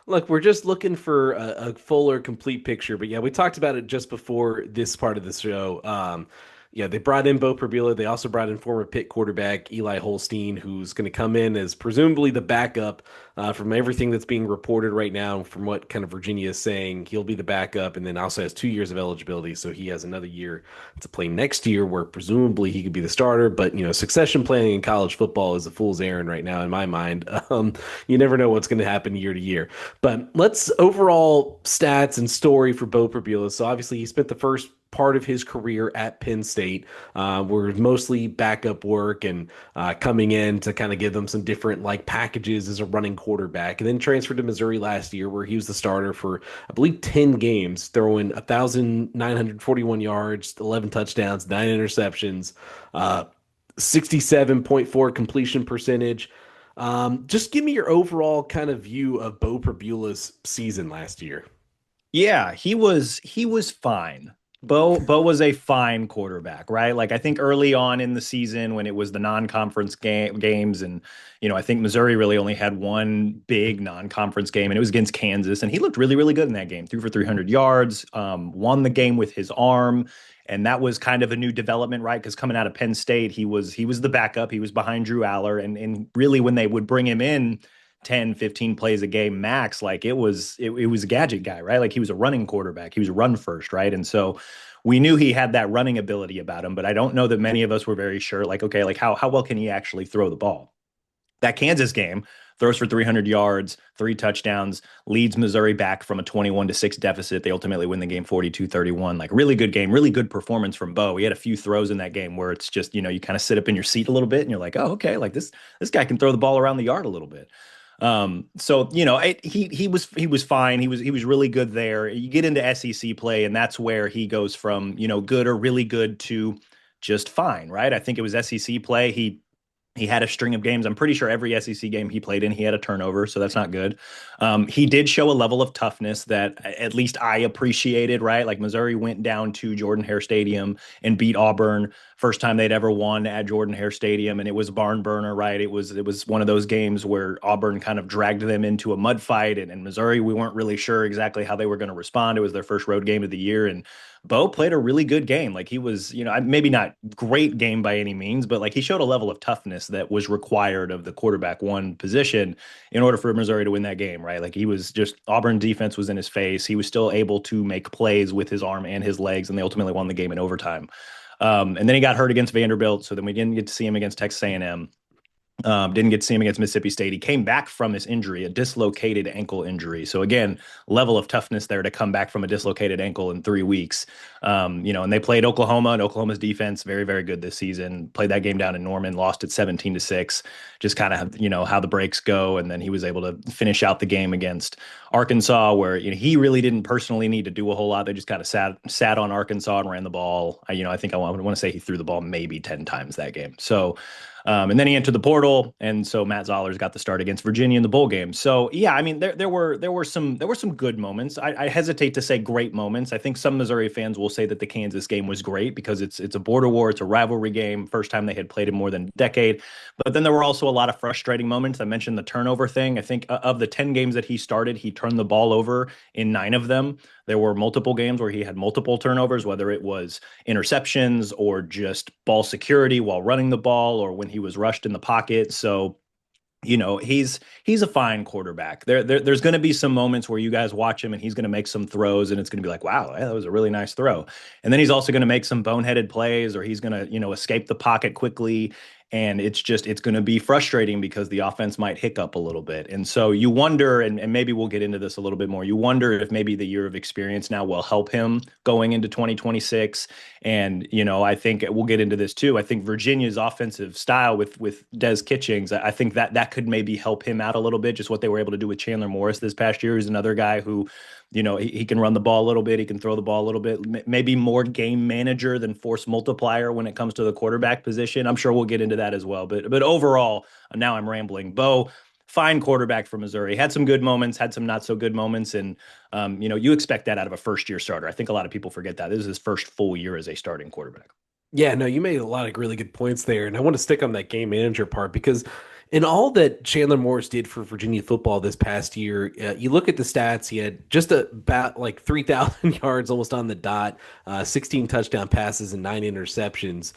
Look, we're just looking for a fuller, complete picture. But yeah, we talked about it just before this part of the show. Yeah, they brought in Beau Pribula. They also brought in former Pitt quarterback Eli Holstein, who's going to come in as presumably the backup from everything that's being reported right now. From what kind of Virginia is saying, he'll be the backup, and then also has 2 years of eligibility, so he has another year to play next year, where presumably he could be the starter. But succession planning in college football is a fool's errand right now, in my mind. You never know what's going to happen year to year. But let's overall stats and story for Beau Pribula. So obviously, he spent the first part of his career at Penn State, were mostly backup work and coming in to kind of give them some different packages as a running quarterback, and then transferred to Missouri last year, where he was the starter for I believe 10 games, throwing 1,941 yards, 11 touchdowns, 9 interceptions, 67.4 completion percentage. Just give me your overall kind of view of Beau Pribula's season last year. Yeah, he was fine. Beau was a fine quarterback, right? Like, I think early on in the season, when it was the non-conference games, and I think Missouri really only had one big non-conference game, and it was against Kansas, and he looked really, really good in that game. Threw for 300 yards, won the game with his arm, and that was kind of a new development, right? Because coming out of Penn State, he was the backup, he was behind Drew Aller, and really when they would bring him in 10, 15 plays a game max, like it was a gadget guy, right? Like, he was a running quarterback. He was a run first, right? And so we knew he had that running ability about him, but I don't know that many of us were very sure, like, okay, like how well can he actually throw the ball? That Kansas game, throws for 300 yards, 3 touchdowns, leads Missouri back from a 21-6 deficit. They ultimately win the game 42-31. Like, really good game, really good performance from Beau. He had a few throws in that game where it's just, you kind of sit up in your seat a little bit and you're like, oh, okay, like this guy can throw the ball around the yard a little bit. So he was fine. He was really good there. You get into SEC play, and that's where he goes from good or really good to just fine, right? I think it was SEC play. He had a string of games. I'm pretty sure every SEC game he played in, he had a turnover, so that's not good. He did show a level of toughness that at least I appreciated, right? Like, Missouri went down to Jordan-Hare Stadium and beat Auburn, first time they'd ever won at Jordan-Hare Stadium, and it was a barn burner, right? It was one of those games where Auburn kind of dragged them into a mud fight, and Missouri, we weren't really sure exactly how they were going to respond. It was their first road game of the year, and Beau played a really good game. Like, he was, maybe not great game by any means, but like, he showed a level of toughness that was required of the quarterback one position in order for Missouri to win that game, right? Like, he was just, Auburn defense was in his face. He was still able to make plays with his arm and his legs, and they ultimately won the game in overtime. And then he got hurt against Vanderbilt, so then we didn't get to see him against Texas A&M. Didn't get to see him against Mississippi State. He came back from this injury, a dislocated ankle injury. So again, level of toughness there to come back from a dislocated ankle in 3 weeks. And they played Oklahoma, and Oklahoma's defense very, very good this season. Played that game down in Norman, lost it 17-6. Just kind of how the breaks go, and then he was able to finish out the game against Arkansas, where he really didn't personally need to do a whole lot. They just kind of sat on Arkansas and ran the ball. I think I want to say he threw the ball maybe 10 times that game. So. And then he entered the portal, and so Matt Zoller's got the start against Virginia in the bowl game. So yeah, I mean there were some good moments. I hesitate to say great moments. I think some Missouri fans will say that the Kansas game was great because it's a border war, it's a rivalry game, first time they had played in more than a decade. But then there were also a lot of frustrating moments. I mentioned the turnover thing. I think of the 10 games that he started, he turned the ball over in 9 of them. There were multiple games where he had multiple turnovers, whether it was interceptions or just ball security while running the ball or when he was rushed in the pocket. So, he's a fine quarterback. There's going to be some moments where you guys watch him and he's going to make some throws and it's going to be like, wow, that was a really nice throw. And then he's also going to make some boneheaded plays, or he's going to, escape the pocket quickly. And it's going to be frustrating because the offense might hiccup a little bit. And so you wonder, and maybe we'll get into this a little bit more, you wonder if maybe the year of experience now will help him going into 2026. And, I think we'll get into this too. I think Virginia's offensive style with Des Kitchings, I think that could maybe help him out a little bit. Just what they were able to do with Chandler Morris this past year is another guy who, he can run the ball a little bit. He can throw the ball a little bit, maybe more game manager than force multiplier when it comes to the quarterback position. I'm sure we'll get into that as well. But overall, now I'm rambling. Beau, fine quarterback for Missouri. Had some good moments, had some not so good moments. And, you expect that out of a first-year starter. I think a lot of people forget that. This is his first full year as a starting quarterback. Yeah, no, you made a lot of really good points there. And I want to stick on that game manager part because in all that Chandler Morris did for Virginia football this past year, you look at the stats, he had just about like 3,000 yards almost on the dot, 16 touchdown passes and 9 interceptions.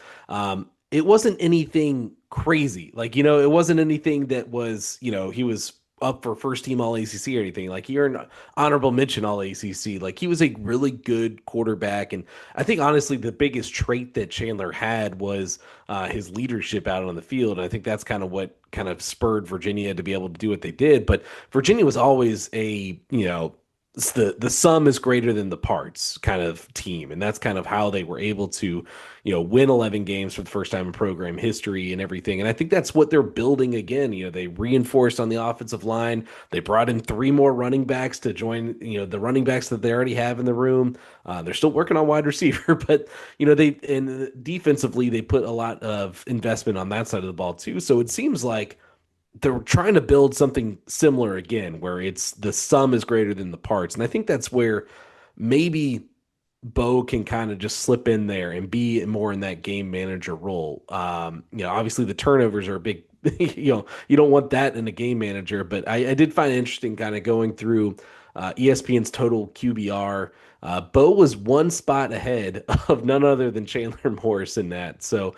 It wasn't anything crazy. Like, it wasn't anything that was, he was up for first team all ACC or anything. Like, he earned honorable mention all ACC. Like, he was a really good quarterback. And I think honestly the biggest trait that Chandler had was his leadership out on the field. And I think that's kind of what kind of spurred Virginia to be able to do what they did. But Virginia was always a, it's the sum is greater than the parts kind of team. And that's kind of how they were able to, win 11 games for the first time in program history and everything. And I think that's what they're building again. They reinforced on the offensive line. They brought in 3 more running backs to join, the running backs that they already have in the room. They're still working on wide receiver, but, defensively, they put a lot of investment on that side of the ball too. So it seems like they're trying to build something similar again, where it's the sum is greater than the parts. And I think that's where maybe Beau can kind of just slip in there and be more in that game manager role. Obviously the turnovers are a big, you don't want that in a game manager, but I did find it interesting kind of going through ESPN's total QBR. Beau was 1 spot ahead of none other than Chandler Morris in that. So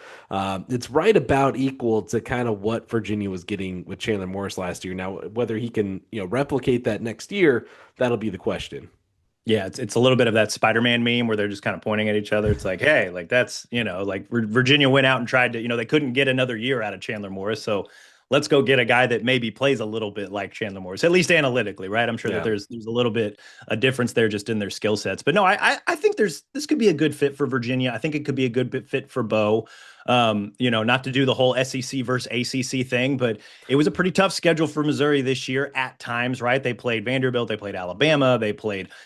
it's right about equal to kind of what Virginia was getting with Chandler Morris last year. Now, whether he can, replicate that next year, that'll be the question. Yeah, it's a little bit of that Spider-Man meme where they're just kind of pointing at each other. It's like, hey, like that's, like Virginia went out and tried to, they couldn't get another year out of Chandler Morris. So let's go get a guy that maybe plays a little bit like Chandler Morris, at least analytically, right? I'm sure that there's a little bit a difference there just in their skill sets. But no, I think this could be a good fit for Virginia. I think it could be a good fit for Beau. Not to do the whole SEC versus ACC thing, but it was a pretty tough schedule for Missouri this year at times, right? They played Vanderbilt, they played Alabama, they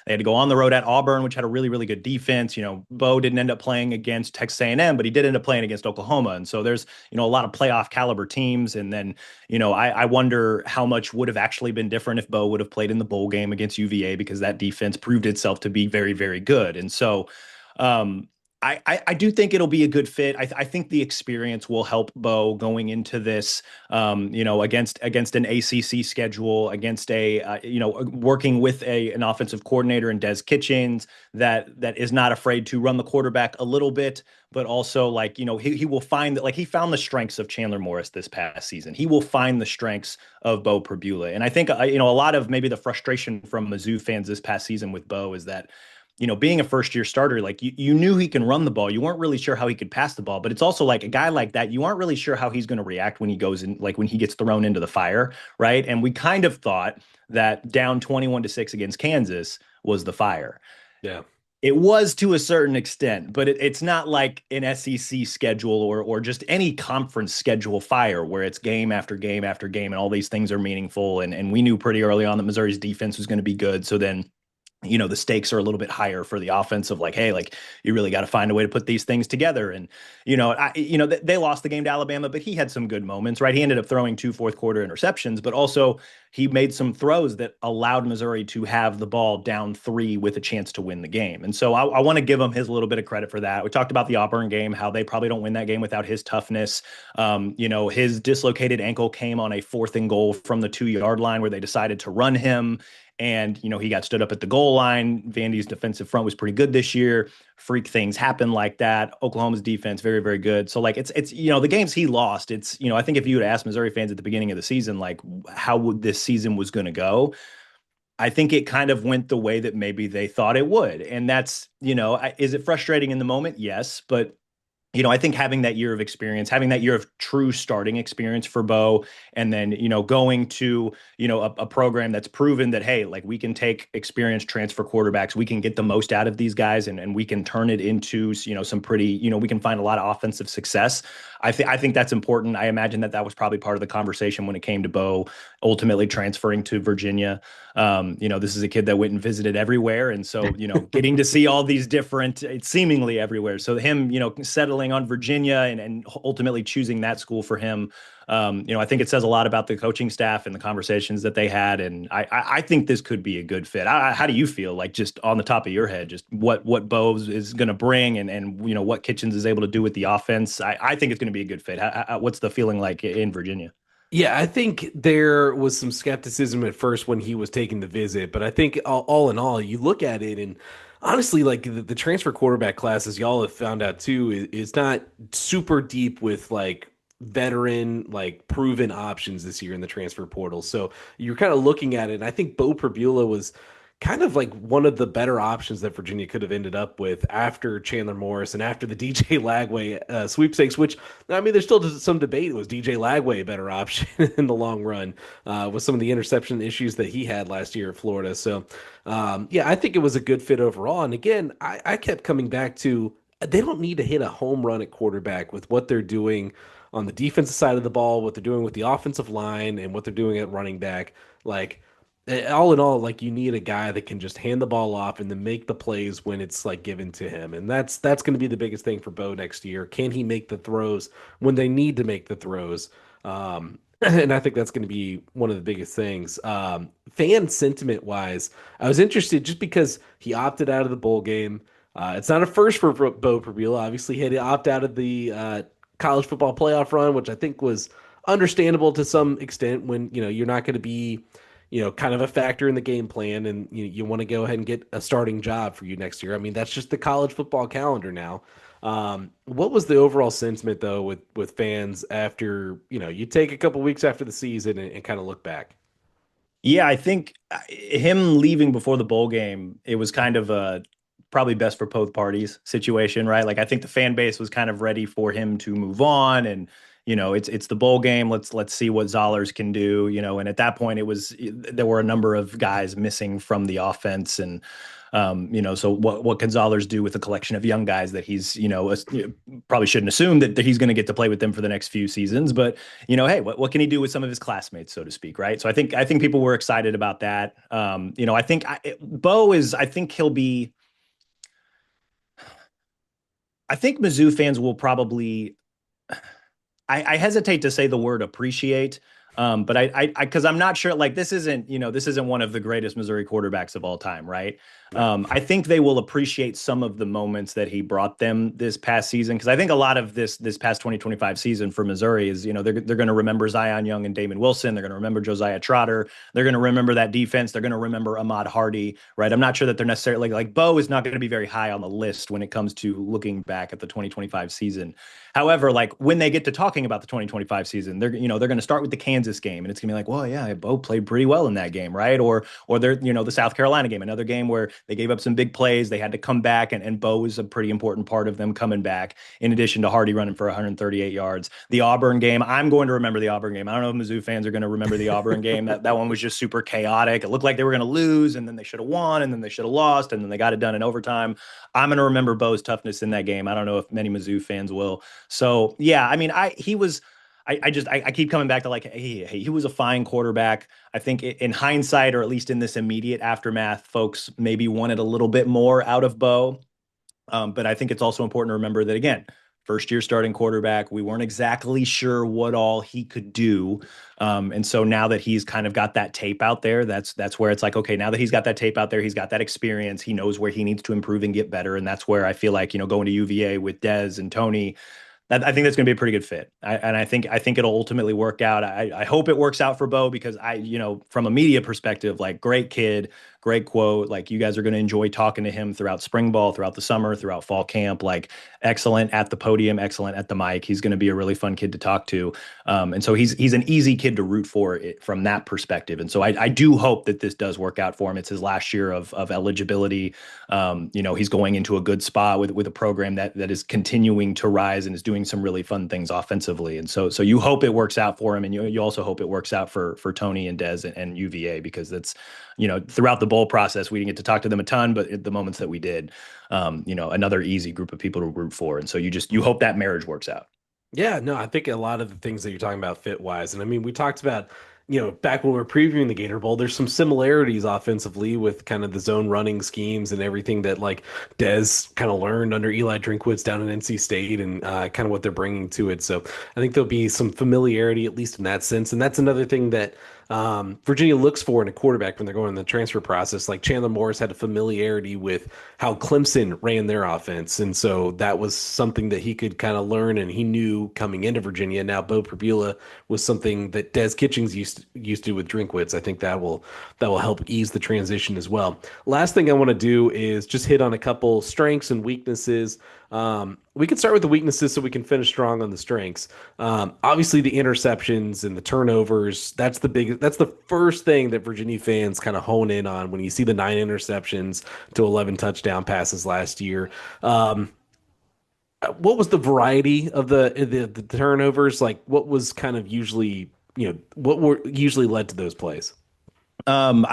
had to go on the road at Auburn, which had a really, really good defense. Beau didn't end up playing against Texas A&M, but he did end up playing against Oklahoma. And so there's, a lot of playoff caliber teams. And then, I wonder how much would have actually been different if Beau would have played in the bowl game against UVA, because that defense proved itself to be very, very good. And so, I do think it'll be a good fit. I think the experience will help Beau going into this, against an ACC schedule, against working with an offensive coordinator in Des Kitchings that is not afraid to run the quarterback a little bit, but also he will find that he found the strengths of Chandler Morris this past season. He will find the strengths of Beau Pribula. And I think, a lot of maybe the frustration from Mizzou fans this past season with Beau is that, being a first year starter, like you knew he can run the ball. You weren't really sure how he could pass the ball, but it's also like a guy like that, you aren't really sure how he's going to react when he goes in, like when he gets thrown into the fire, right? And we kind of thought that down 21-6 against Kansas was the fire. Yeah. It was to a certain extent, but it's not like an SEC schedule or just any conference schedule fire where it's game after game after game and all these things are meaningful. And we knew pretty early on that Missouri's defense was going to be good. So then the stakes are a little bit higher for the offense of like, hey, like you really got to find a way to put these things together. And, they lost the game to Alabama, but he had some good moments, right? He ended up throwing 2 fourth quarter interceptions, but also he made some throws that allowed Missouri to have the ball down 3 with a chance to win the game. And so I want to give him his little bit of credit for that. We talked about the Auburn game, how they probably don't win that game without his toughness. His dislocated ankle came on a 4th and goal from the 2-yard line where they decided to run him. And, he got stood up at the goal line. Vandy's defensive front was pretty good this year. Freak things happen like that. Oklahoma's defense, very, very good. So, like, it's the games he lost, it's, I think if you had asked Missouri fans at the beginning of the season, like, how would this season was going to go, I think it kind of went the way that maybe they thought it would. And that's, is it frustrating in the moment? Yes. But I think having that year of experience, having that year of true starting experience for Beau, and then, going to, a program that's proven that, hey, like we can take experienced transfer quarterbacks, we can get the most out of these guys and we can turn it into, some pretty, we can find a lot of offensive success. I think that's important. I imagine that was probably part of the conversation when it came to Beau ultimately transferring to Virginia. This is a kid that went and visited everywhere. And so, getting to see all these different, it's seemingly everywhere. So him, settling on Virginia and ultimately choosing that school for him, I think it says a lot about the coaching staff and the conversations that they had. And I think this could be a good fit. How do you feel, like, just on the top of your head, just what Beau is going to bring and what Kitchens is able to do with the offense? I think it's going to be a good fit. What's the feeling like in Virginia? Yeah, I think there was some skepticism at first when he was taking the visit, but I think all in all, you look at it and honestly, like the transfer quarterback class, as y'all have found out too, is not super deep with like veteran, like proven options this year in the transfer portal. So you're kind of looking at it, and I think Beau Pribula was kind of like one of the better options that Virginia could have ended up with after Chandler Morris and after the DJ Lagway sweepstakes, which, I mean, there's still some debate. Was DJ Lagway a better option in the long run with some of the interception issues that he had last year at Florida? So, I think it was a good fit overall. And again, I kept coming back to they don't need to hit a home run at quarterback with what they're doing on the defensive side of the ball, what they're doing with the offensive line, and what they're doing at running back. Like, all in all, like, you need a guy that can just hand the ball off and then make the plays when it's like given to him. And that's going to be the biggest thing for Beau next year. Can he make the throws when they need to make the throws? And I think that's going to be one of the biggest things. Fan sentiment wise, I was interested just because he opted out of the bowl game. It's not a first for Beau Pribula. Obviously, he had to opt out of the college football playoff run, which I think was understandable to some extent when, you're not going to be, kind of a factor in the game plan, and you want to go ahead and get a starting job for you next year. I mean, that's just the college football calendar now. What was the overall sentiment though with fans after, you take a couple weeks after the season and kind of look back? Yeah, I think him leaving before the bowl game, it was kind of a probably best for both parties situation, right? Like, I think the fan base was kind of ready for him to move on, and it's the bowl game. Let's see what Zollers can do, and at that point there were a number of guys missing from the offense. And, so what can Zollers do with a collection of young guys that he's, probably shouldn't assume that he's going to get to play with them for the next few seasons, but hey, what can he do with some of his classmates, so to speak. Right. So I think people were excited about that. I think Beau is, I think he'll be, I think Mizzou fans will probably, I hesitate to say the word appreciate, but because I'm not sure, like, this isn't one of the greatest Missouri quarterbacks of all time, right? I think they will appreciate some of the moments that he brought them this past season, because I think a lot of this past 2025 season for Missouri is, they're going to remember Zion Young and Damon Wilson. They're going to remember Josiah Trotter. They're going to remember that defense. They're going to remember Ahmad Hardy, right? I'm not sure that they're necessarily like Beau is not going to be very high on the list when it comes to looking back at the 2025 season. However, like, when they get to talking about the 2025 season, they're going to start with the Kansas game, and it's going to be like, well, yeah, Beau played pretty well in that game, right? Or they're, the South Carolina game, another game where, They gave up some big plays. They had to come back, and Beau was a pretty important part of them coming back, in addition to Hardy running for 138 yards. The Auburn game, I'm going to remember the Auburn game. I don't know if Mizzou fans are going to remember the Auburn game. That one was just super chaotic. It looked like they were going to lose, and then they should have won, and then they should have lost, and then they got it done in overtime. I'm going to remember Beau's toughness in that game. I don't know if many Mizzou fans will. So yeah, I mean, I keep coming back to like, hey, he was a fine quarterback. I think in hindsight, or at least in this immediate aftermath, folks maybe wanted a little bit more out of Beau. But I think it's also important to remember that, again, first year starting quarterback, we weren't exactly sure what all he could do. And so now that he's kind of got that tape out there, that's where it's like, okay, now that he's got that tape out there, he's got that experience, he knows where he needs to improve and get better. And that's where I feel like, going to UVA with Dez and Tony, I think that's going to be a pretty good fit. I think it'll ultimately work out. I hope it works out for Beau, because from a media perspective, like, great kid, great quote. Like, you guys are going to enjoy talking to him throughout spring ball, throughout the summer, throughout fall camp. Like, excellent at the podium, excellent at the mic. He's going to be a really fun kid to talk to. And so he's an easy kid to root for it from that perspective. And so I do hope that this does work out for him. It's his last year of eligibility. He's going into a good spot with a program that is continuing to rise and is doing some really fun things offensively. And so you hope it works out for him. And you also hope it works out for Tony and Dez and UVA, because that's, throughout the bowl process, we didn't get to talk to them a ton, but at the moments that we did, another easy group of people to root for. And so you hope that marriage works out. Yeah, no, I think a lot of the things that you're talking about fit wise. And I mean, we talked about, back when we were previewing the Gator Bowl, there's some similarities offensively with kind of the zone running schemes and everything that like Dez kind of learned under Eli Drinkwitz down in NC State, and kind of what they're bringing to it. So I think there'll be some familiarity, at least in that sense. And that's another thing that Virginia looks for in a quarterback when they're going in the transfer process. Like, Chandler Morris had a familiarity with how Clemson ran their offense. And so that was something that he could kind of learn, and he knew coming into Virginia. Now, Beau Pribula was something that Des Kitchings used to with Drinkwitz. I think that will help ease the transition as well. Last thing I want to do is just hit on a couple strengths and weaknesses. We can start with the weaknesses so we can finish strong on the strengths. Obviously, the interceptions and the turnovers, that's the first thing that Virginia fans kind of hone in on when you see the 9 interceptions to 11 touchdown passes last year. What was the variety of the turnovers? Like, what was kind of usually, what were usually led to those plays? When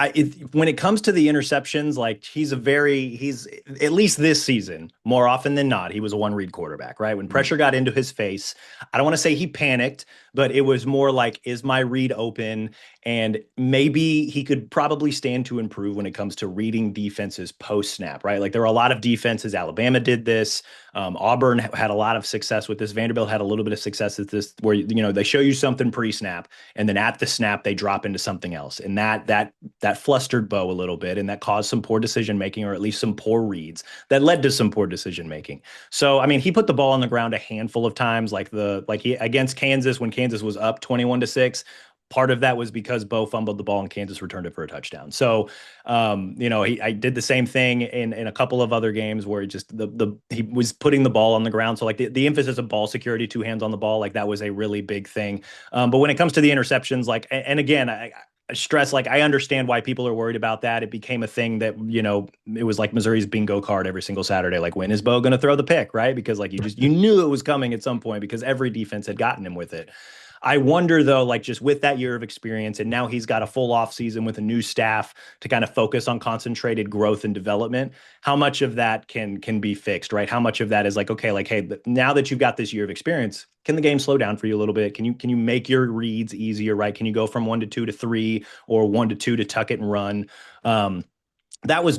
it comes to the interceptions, like, he's at least this season, more often than not, he was a one-read quarterback, right? When pressure got into his face, I don't want to say he panicked, but it was more like, is my read open? And maybe he could probably stand to improve when it comes to reading defenses post-snap, right? Like, there are a lot of defenses. Alabama did this. Auburn had a lot of success with this. Vanderbilt had a little bit of success with this, where, they show you something pre-snap, and then at the snap, they drop into something else. And that flustered Beau a little bit, and that caused some poor decision-making, or at least some poor reads that led to some poor decision-making. So, I mean, he put the ball on the ground a handful of times, against Kansas, when Kansas was up 21-6. Part of that was because Beau fumbled the ball and Kansas returned it for a touchdown. So, I did the same thing in a couple of other games where he was putting the ball on the ground. So, like, the emphasis of ball security, 2 hands on the ball, like, that was a really big thing. But when it comes to the interceptions, like, and again, I stress, like, I understand why people are worried about that. It became a thing that, it was like Missouri's bingo card every single Saturday. Like, when is Beau going to throw the pick, right? Because, like, you knew it was coming at some point, because every defense had gotten him with it. I wonder, though, like, just with that year of experience, and now he's got a full off season with a new staff to kind of focus on concentrated growth and development, how much of that can be fixed, right? How much of that is like, okay, like, hey, now that you've got this year of experience, can the game slow down for you a little bit? Can you make your reads easier, right? Can you go from 1 to 2 to 3, or 1 to 2 to tuck it and run? That was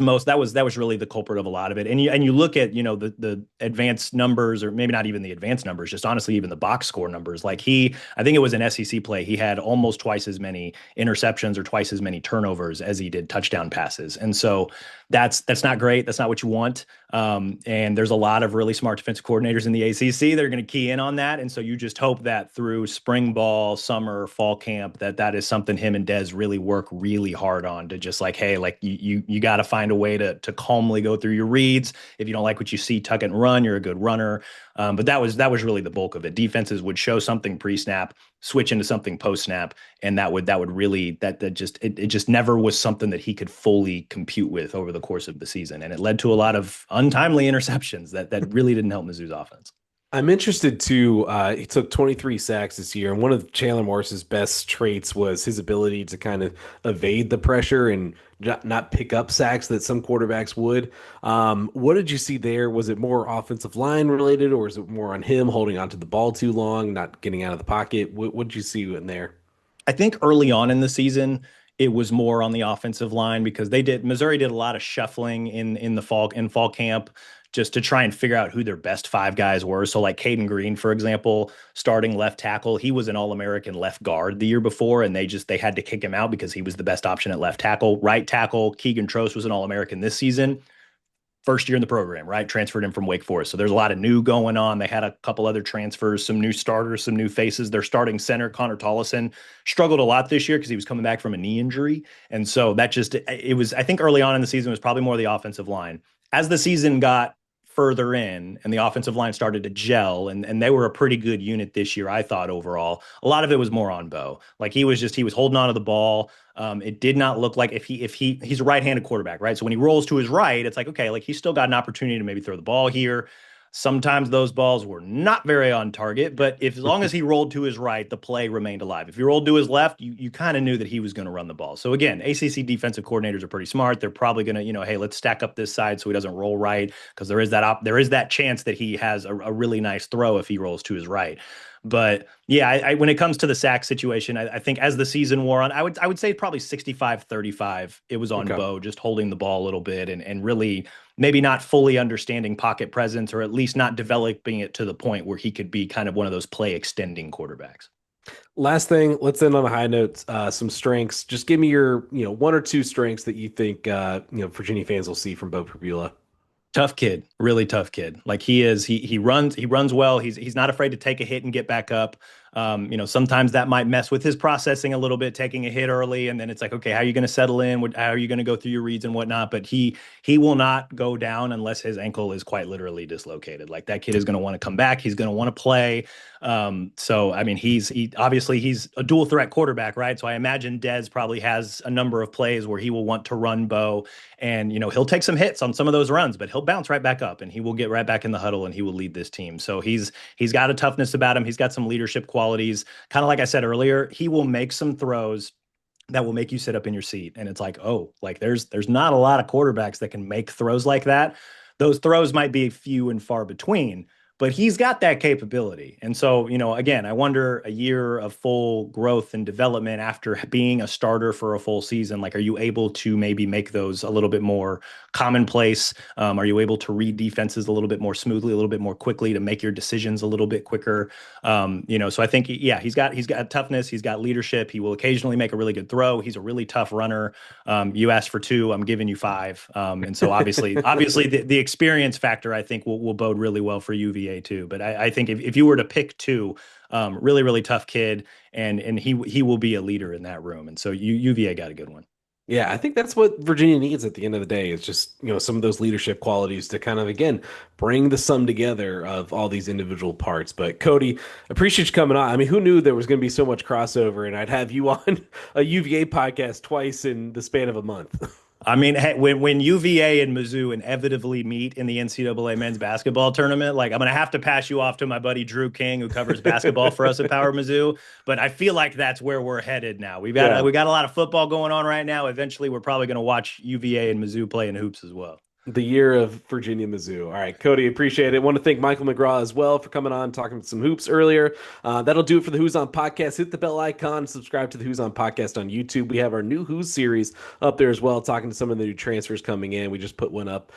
really the culprit of a lot of it. And you look at, the advanced numbers, or maybe not even the advanced numbers, just honestly, even the box score numbers. Like, I think it was an SEC play. He had almost twice as many interceptions or twice as many turnovers as he did touchdown passes. And so that's not great. That's not what you want. And there's a lot of really smart defensive coordinators in the ACC that are going to key in on that. And so you just hope that through spring ball, summer, fall camp, that is something him and Dez really work really hard on, to just like, hey, like, you got to find a way to calmly go through your reads. If you don't like what you see, tuck it and run. You're a good runner. But that was really the bulk of it. Defenses would show something pre-snap. switch into something post snap, and that would really it just never was something that he could fully compute with over the course of the season, and it led to a lot of untimely interceptions that really didn't help Mizzou's offense. I'm interested too. He took 23 sacks this year, and one of Chandler Morris's best traits was his ability to kind of evade the pressure and not pick up sacks that some quarterbacks would. What did you see there? Was it more offensive line related, or is it more on him holding onto the ball too long, not getting out of the pocket? What did you see in there? I think early on in the season, it was more on the offensive line because Missouri did a lot of shuffling in fall camp just to try and figure out who their best five guys were. So like Caden Green, for example, starting left tackle, he was an All-American left guard the year before, and they had to kick him out because he was the best option at left tackle. Right tackle, Keegan Trost was an All-American this season. First year in the program, right? Transferred in from Wake Forest. So there's a lot of new going on. They had a couple other transfers, some new starters, some new faces. Their starting center, Connor Tollison, struggled a lot this year because he was coming back from a knee injury. And so I think early on in the season, it was probably more the offensive line. As the season got further in and the offensive line started to gel, and they were a pretty good unit this year, I thought overall. A lot of it was more on Beau. Like he was holding on to the ball. It did not look like he's a right-handed quarterback, right? So when he rolls to his right, it's like, okay, like he's still got an opportunity to maybe throw the ball here. Sometimes those balls were not very on target, but as long as he rolled to his right, the play remained alive. If he rolled to his left, you kind of knew that he was going to run the ball. So again, ACC defensive coordinators are pretty smart. They're probably going to, hey, let's stack up this side so he doesn't roll right, because there is that chance that he has a really nice throw if he rolls to his right. But yeah, when it comes to the sack situation, I think as the season wore on, I would say probably 65-35. It was on Beau just holding the ball a little bit and really maybe not fully understanding pocket presence, or at least not developing it to the point where he could be kind of one of those play extending quarterbacks. Last thing, let's end on a high note. Some strengths. Just give me your, one or two strengths that you think, Virginia fans will see from Beau Pribula. Tough kid, really tough kid. Like he runs well. He's not afraid to take a hit and get back up. Sometimes that might mess with his processing a little bit, taking a hit early, and then it's like, okay, how are you going to settle in? How are you going to go through your reads and whatnot? But he will not go down unless his ankle is quite literally dislocated. Like that kid is going to want to come back. He's going to want to play. So I mean, he's a dual threat quarterback, right? So I imagine Dez probably has a number of plays where he will want to run Beau, and he'll take some hits on some of those runs, but he'll bounce right back up and he will get right back in the huddle and he will lead this team. So he's got a toughness about him. He's got some leadership qualities. Kind of like I said earlier, he will make some throws that will make you sit up in your seat. And it's like, oh, like there's not a lot of quarterbacks that can make throws like that. Those throws might be few and far between, but he's got that capability. And so, again, I wonder, a year of full growth and development after being a starter for a full season, like, are you able to maybe make those a little bit more commonplace? Are you able to read defenses a little bit more smoothly, a little bit more quickly, to make your decisions a little bit quicker? So I think, he's got toughness. He's got leadership. He will occasionally make a really good throw. He's a really tough runner. You asked for 2, I'm giving you 5. And so obviously the experience factor, I think will bode really well for UVA too. But I think if you were to pick 2, really, really tough kid, and he will be a leader in that room. And so UVA got a good one. Yeah, I think that's what Virginia needs at the end of the day, is just, some of those leadership qualities to kind of, again, bring the sum together of all these individual parts. But Cody, appreciate you coming on. I mean, who knew there was going to be so much crossover, and I'd have you on a UVA podcast twice in the span of a month. I mean, hey, when UVA and Mizzou inevitably meet in the NCAA men's basketball tournament, like, I'm going to have to pass you off to my buddy Drew King, who covers basketball for us at PowerMizzou. But I feel like that's where we're headed now. We got a lot of football going on right now. Eventually, we're probably going to watch UVA and Mizzou play in hoops as well. The year of Virginia Mizzou. All right, Cody, appreciate it. Want to thank Michael McGraw as well for coming on, talking some hoops earlier. That'll do it for the Who's On podcast. Hit the bell icon, subscribe to the Who's On podcast on YouTube. We have our new Who's series up there as well, talking to some of the new transfers coming in. We just put one up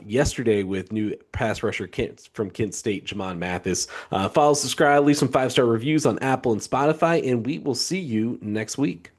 yesterday with new pass rusher from Kent State, Jamon Mathis. Follow, subscribe, leave some 5-star reviews on Apple and Spotify, and we will see you next week.